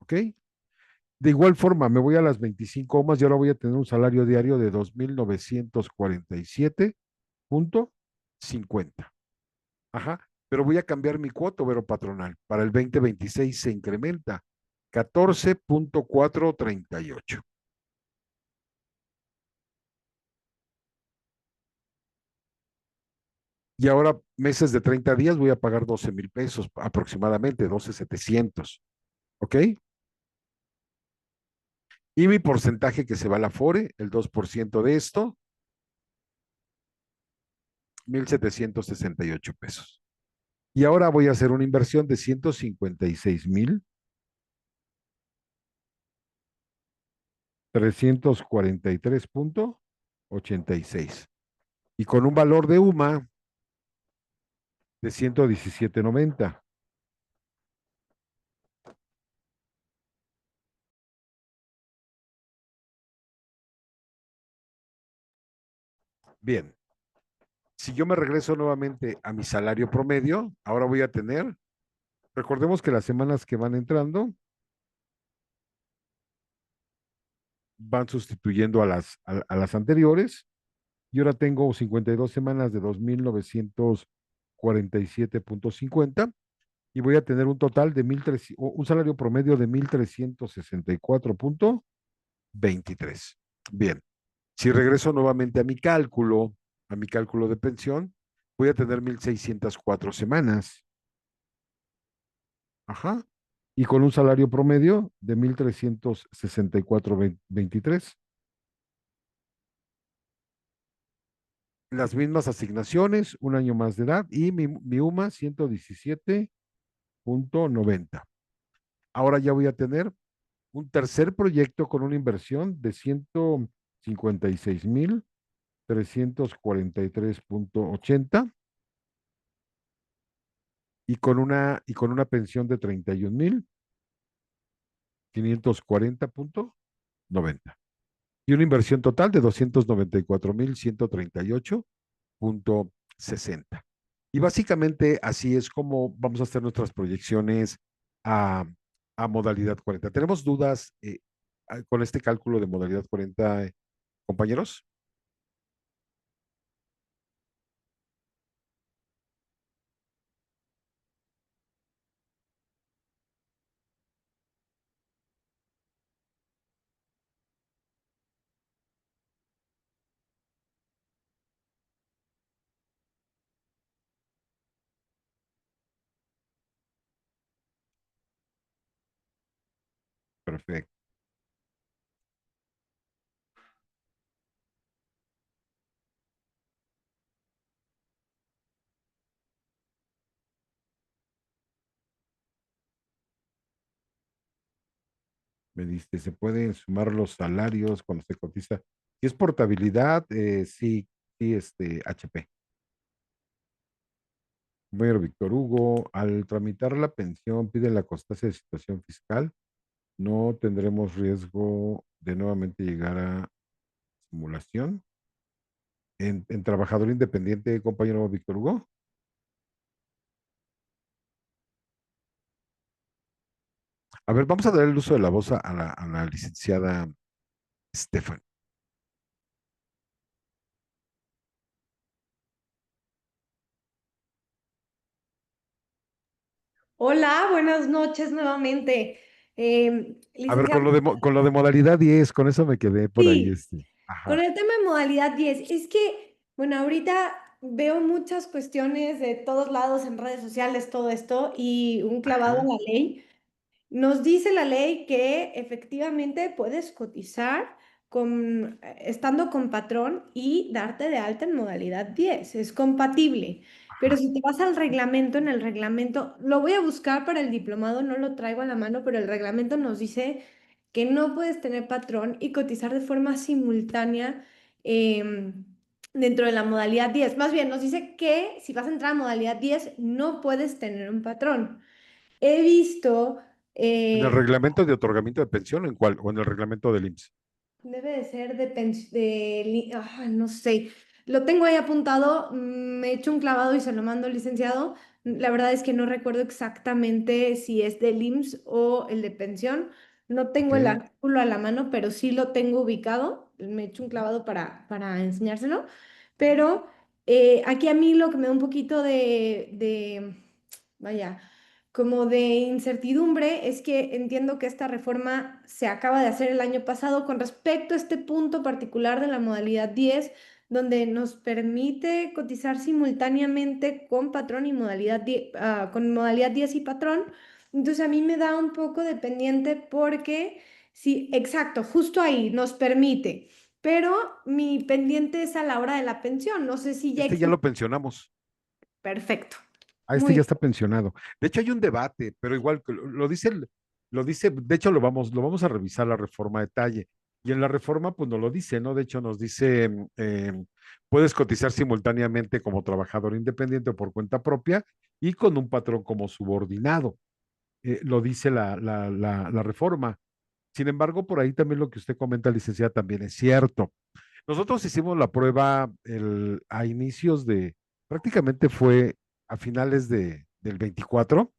¿Ok? De igual forma, me voy a las 25 UMAS y ahora voy a tener un salario diario de 2.947.50. Ajá, pero voy a cambiar mi cuota obrero patronal. Para el 2026 se incrementa 14.438. Y ahora, meses de 30 días, voy a pagar 12,000 pesos aproximadamente, 12,700. ¿Ok? Y mi porcentaje que se va a la FORE, el 2% de esto, 1,768 pesos. Y ahora voy a hacer una inversión de 156,343.86. Y con un valor de UMA de 117.90. Bien, si yo me regreso nuevamente a mi salario promedio, ahora voy a tener, recordemos que las semanas que van entrando van sustituyendo a las anteriores, y ahora tengo 52 semanas de 2,947.50 y voy a tener un total de un salario promedio de 1,364.23. Bien, si regreso nuevamente a mi cálculo de pensión, voy a tener 1,604 semanas. Ajá. Y con un salario promedio de 1,364.23. Las mismas asignaciones, un año más de edad y mi UMA 117.90. Ahora ya voy a tener un tercer proyecto con una inversión de 156,343.80 y con una pensión de 31,540.90 y una inversión total de 294,138.60. Y básicamente así es como vamos a hacer nuestras proyecciones a, a modalidad 40. ¿Tenemos dudas con este cálculo de modalidad 40, compañeros? Perfecto. Me dice, ¿se pueden sumar los salarios cuando se cotiza? Si es portabilidad, sí, sí, HP. Compañero Víctor Hugo, al tramitar la pensión, pide la constancia de situación fiscal. No tendremos riesgo de nuevamente llegar a simulación. En trabajador independiente, compañero Víctor Hugo. A ver, vamos a dar el uso de la voz a la licenciada Stefan. Hola, buenas noches nuevamente. A ver, Licenciado, con lo de modalidad 10, con eso me quedé por ahí, sí, con Ajá, el tema de modalidad 10, es que, bueno, ahorita veo muchas cuestiones de todos lados en redes sociales, todo esto, y un clavado en ajá, la ley. Nos dice la ley que efectivamente puedes cotizar estando con patrón y darte de alta en modalidad 10. Es compatible. Pero ajá. si te vas al reglamento, en el reglamento, lo voy a buscar para el diplomado, no lo traigo a la mano, pero el reglamento nos dice que no puedes tener patrón y cotizar de forma simultánea em, dentro de la modalidad 10. Más bien, nos dice que si vas a entrar a modalidad 10, no puedes tener un patrón. He visto, ¿En el eh, reglamento de otorgamiento de pensión en cuál? ¿O en el reglamento del IMSS? debe de ser no sé, lo tengo ahí apuntado, me he hecho un clavado y se lo mando al licenciado. La verdad es que no recuerdo exactamente si es del IMSS o el de pensión. No Ok, tengo el artículo a la mano, pero sí lo tengo ubicado. Me he hecho un clavado para enseñárselo. Pero aquí a mí lo que me da un poquito vaya, como de incertidumbre es que entiendo que esta reforma se acaba de hacer el año pasado con respecto a este punto particular de la modalidad 10, donde nos permite cotizar simultáneamente con patrón y modalidad 10, con modalidad 10 y patrón. Entonces a mí me da un poco de pendiente porque, sí, exacto, justo ahí nos permite, pero mi pendiente es a la hora de la pensión. No sé si ya este ya existe. lo pensionamos. Perfecto. Este ya Muy está pensionado. De hecho, hay un debate, pero igual que lo dice, lo dice, de hecho, lo vamos a revisar la reforma a detalle. Y en la reforma, pues nos lo dice, ¿no? De hecho, nos dice, puedes cotizar simultáneamente como trabajador independiente o por cuenta propia y con un patrón como subordinado. Lo dice la reforma. Sin embargo, por ahí también lo que usted comenta, licenciada, también es cierto. Nosotros hicimos la prueba a inicios prácticamente fue a finales del 24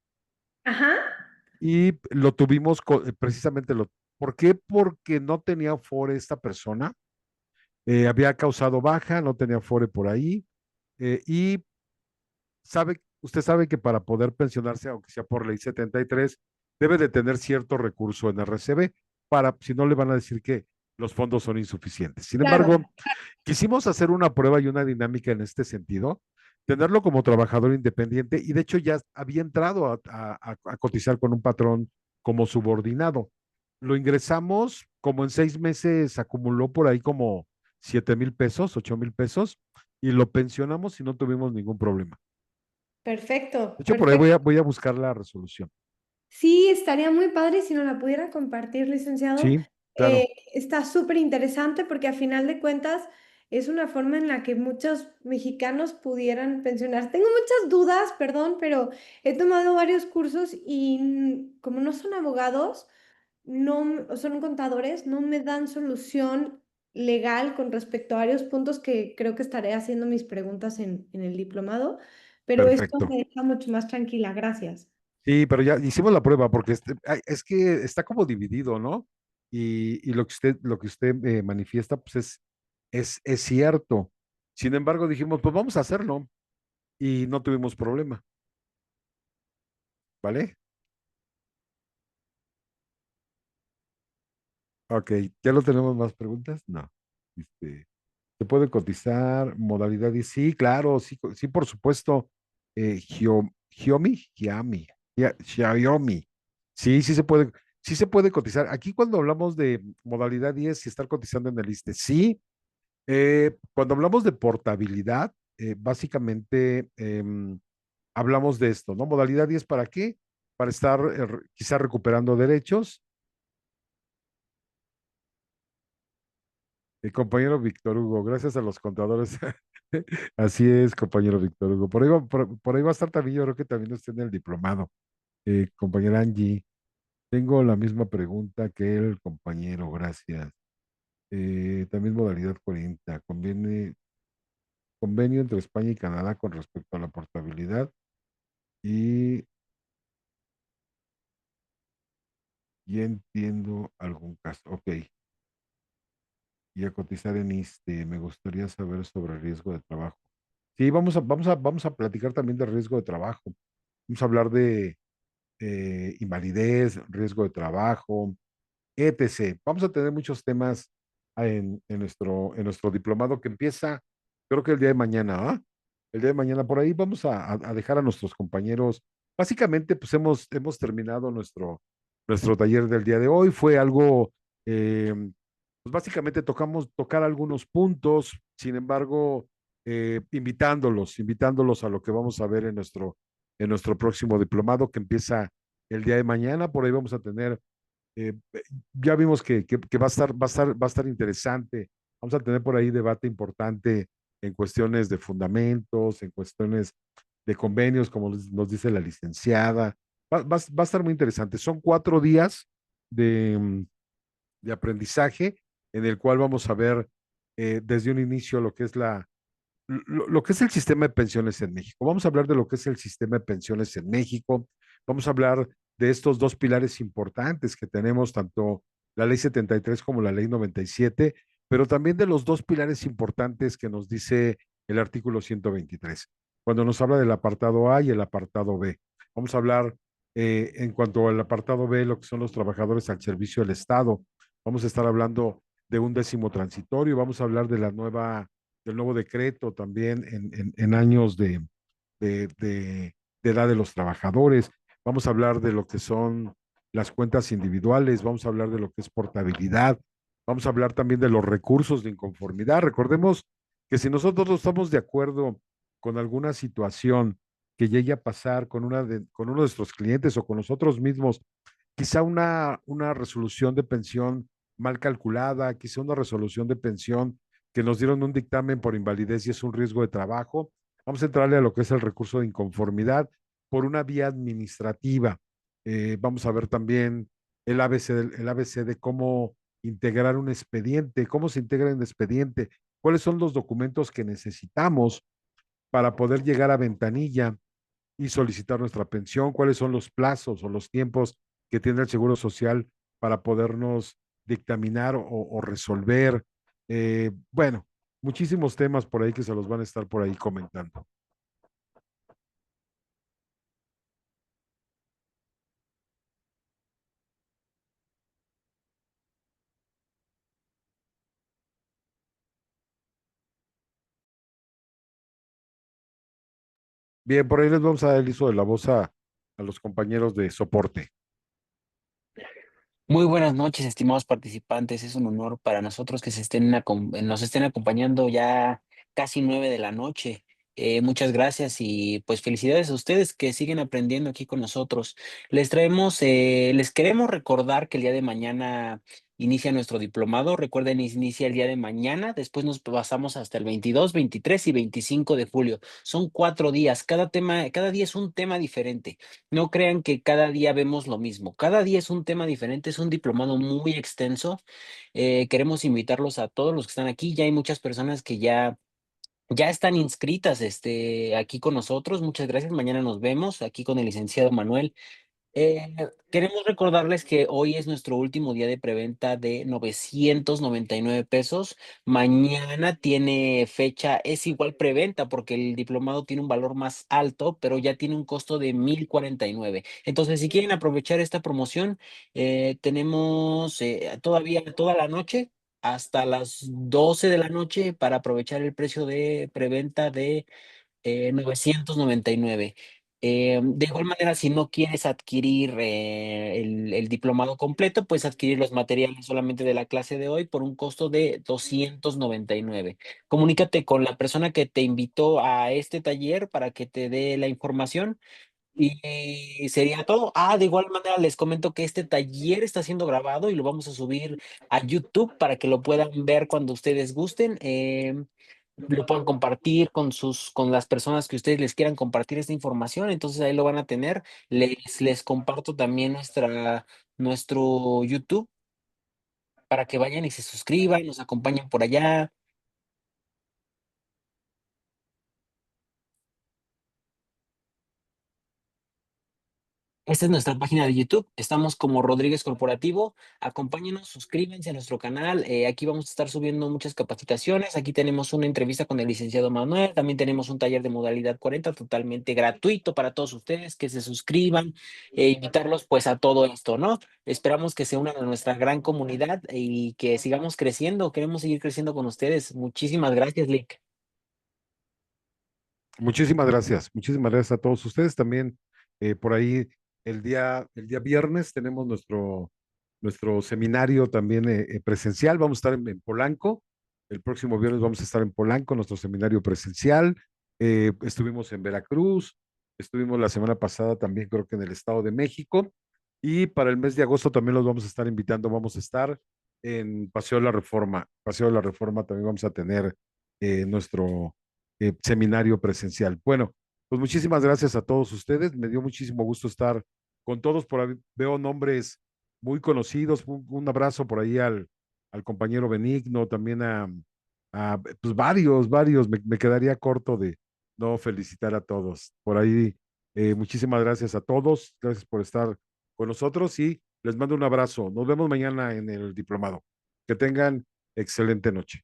Ajá. y lo tuvimos precisamente, ¿por qué? Porque no tenía Afore esta persona, había causado baja, no tenía Afore por ahí, y usted sabe que para poder pensionarse, aunque sea por ley 73, debe de tener cierto recurso en RCB, si no le van a decir que los fondos son insuficientes. Sin Claro. embargo, quisimos hacer una prueba y una dinámica en este sentido, tenerlo como trabajador independiente y de hecho ya había entrado a cotizar con un patrón como subordinado. Lo ingresamos, como en 6 meses acumuló por ahí como 7,000 pesos, 8,000 pesos y lo pensionamos y no tuvimos ningún problema. De Perfecto, hecho, por ahí voy perfecto. a, voy a buscar la resolución. Sí, estaría muy padre si nos la pudiera compartir, licenciado. Sí, claro, Está súper interesante porque a final de cuentas es una forma en la que muchos mexicanos pudieran pensionarse. Tengo muchas dudas, perdón, pero he tomado varios cursos y como no son abogados, o son contadores, no me dan solución legal con respecto a varios puntos que creo que estaré haciendo mis preguntas en el diplomado, pero esto perfecto. me deja mucho más tranquila. Gracias. Sí, pero ya hicimos la prueba porque es que está como dividido, ¿no? Y lo que usted manifiesta, pues es cierto. Sin embargo, dijimos, pues vamos a hacerlo y no tuvimos problema, ¿vale? Ok, ¿ya no tenemos más preguntas? No. ¿Se puede cotizar modalidad? Sí, claro, sí, sí, por supuesto. Xiaomi. Sí se puede cotizar. Aquí cuando hablamos de modalidad 10 y estar cotizando en el ISSSTE, sí. Cuando hablamos de portabilidad, básicamente hablamos de esto, ¿no? Modalidad 10, ¿para qué? Para estar quizá recuperando derechos. El compañero Víctor Hugo, gracias a los contadores. Así es, compañero Víctor Hugo. Por ahí va a estar también, yo creo que también usted en el diplomado. Compañera Angie, tengo la misma pregunta que el compañero, gracias. También modalidad 40, convenio entre España y Canadá con respecto a la portabilidad y ya entiendo algún caso. Ok, y a cotizar en ISSSTE, me gustaría saber sobre riesgo de trabajo. Sí, vamos a platicar también de riesgo de trabajo. Vamos a hablar de invalidez, riesgo de trabajo, etc. Vamos a tener muchos temas en nuestro diplomado que empieza, creo que el día de mañana, ¿ah? El día de mañana por ahí vamos a dejar a nuestros compañeros. Básicamente, pues hemos terminado nuestro taller del día de hoy. Fue algo, eh, pues básicamente tocar algunos puntos, sin embargo, invitándolos a lo que vamos a ver en nuestro próximo diplomado que empieza el día de mañana. Por ahí vamos a tener eh, ya vimos que va a estar interesante. Vamos a tener por ahí debate importante en cuestiones de fundamentos, en cuestiones de convenios, como nos dice la licenciada. Va a estar muy interesante. Son 4 días de, de aprendizaje en el cual vamos a ver desde un inicio lo que es lo que es el sistema de pensiones en México. Vamos a hablar de lo que es el sistema de pensiones en México. Vamos a hablar de estos dos pilares importantes que tenemos, tanto la ley 73 como la ley 97, pero también de los dos pilares importantes que nos dice el artículo 123, cuando nos habla del apartado A y el apartado B. Vamos a hablar en cuanto al apartado B, lo que son los trabajadores al servicio del Estado. Vamos a estar hablando de un décimo transitorio, vamos a hablar de del nuevo decreto también en años de edad de los trabajadores. Vamos a hablar de lo que son las cuentas individuales, vamos a hablar de lo que es portabilidad, vamos a hablar también de los recursos de inconformidad. Recordemos que si nosotros no estamos de acuerdo con alguna situación que llegue a pasar con uno de nuestros clientes o con nosotros mismos, quizá una resolución de pensión mal calculada, quizá una resolución de pensión que nos dieron un dictamen por invalidez y es un riesgo de trabajo, vamos a entrarle a lo que es el recurso de inconformidad por una vía administrativa. Vamos a ver también el ABC de cómo integrar un expediente, cómo se integra un expediente, cuáles son los documentos que necesitamos para poder llegar a ventanilla y solicitar nuestra pensión, cuáles son los plazos o los tiempos que tiene el Seguro Social para podernos dictaminar o resolver. Bueno, muchísimos temas por ahí que se los van a estar por ahí comentando. Bien, por ahí les vamos a dar el uso de la voz a los compañeros de soporte. Muy buenas noches, estimados participantes. Es un honor para nosotros que nos estén acompañando ya casi 9 de la noche. Muchas gracias y pues felicidades a ustedes que siguen aprendiendo aquí con nosotros. Les queremos recordar que el día de mañana inicia nuestro diplomado. Recuerden, inicia el día de mañana, después nos pasamos hasta el 22, 23 y 25 de julio. Son 4 días. Cada día es un tema diferente. No crean que cada día vemos lo mismo. Cada día es un tema diferente, es un diplomado muy extenso. Queremos invitarlos a todos los que están aquí. Ya hay muchas personas que ya están inscritas aquí con nosotros. Muchas gracias. Mañana nos vemos aquí con el licenciado Manuel. Eh, Queremos recordarles que hoy es nuestro último día de preventa de 999 pesos. Mañana tiene fecha, es igual preventa porque el diplomado tiene un valor más alto, pero ya tiene un costo de 1049. Entonces, si quieren aprovechar esta promoción, tenemos todavía toda la noche hasta las 12 de la noche para aprovechar el precio de preventa de 999. De igual manera, si no quieres adquirir el diplomado completo, puedes adquirir los materiales solamente de la clase de hoy por un costo de 299. Comunícate con la persona que te invitó a este taller para que te dé la información. Y sería todo. De igual manera les comento que este taller está siendo grabado y lo vamos a subir a YouTube para que lo puedan ver cuando ustedes gusten. Lo puedan compartir con las personas que ustedes les quieran compartir esta información. Entonces ahí lo van a tener. Les comparto también nuestro YouTube para que vayan y se suscriban, nos acompañen por allá. Esta es nuestra página de YouTube. Estamos como Rodríguez Corporativo. Acompáñenos, suscríbanse a nuestro canal. Aquí vamos a estar subiendo muchas capacitaciones. Aquí tenemos una entrevista con el licenciado Manuel. También tenemos un taller de modalidad 40 totalmente gratuito para todos ustedes que se suscriban. Invitarlos pues a todo esto, ¿no? Esperamos que se unan a nuestra gran comunidad y que sigamos creciendo. Queremos seguir creciendo con ustedes. Muchísimas gracias, Lick. Muchísimas gracias a todos ustedes también. Por ahí el día viernes tenemos nuestro seminario también presencial. Vamos a estar en Polanco. El próximo viernes vamos a estar en Polanco, nuestro seminario presencial. Estuvimos en Veracruz, estuvimos la semana pasada también creo que en el Estado de México. Y para el mes de agosto también los vamos a estar invitando. Vamos a estar en Paseo de la Reforma. Paseo de la Reforma también vamos a tener nuestro seminario presencial. Bueno, pues muchísimas gracias a todos ustedes. Me dio muchísimo gusto estar con todos. Por ahí veo nombres muy conocidos. Un abrazo por ahí al compañero Benigno, también pues varios. Me quedaría corto de no felicitar a todos. Por ahí, muchísimas gracias a todos. Gracias por estar con nosotros y les mando un abrazo. Nos vemos mañana en el diplomado. Que tengan excelente noche.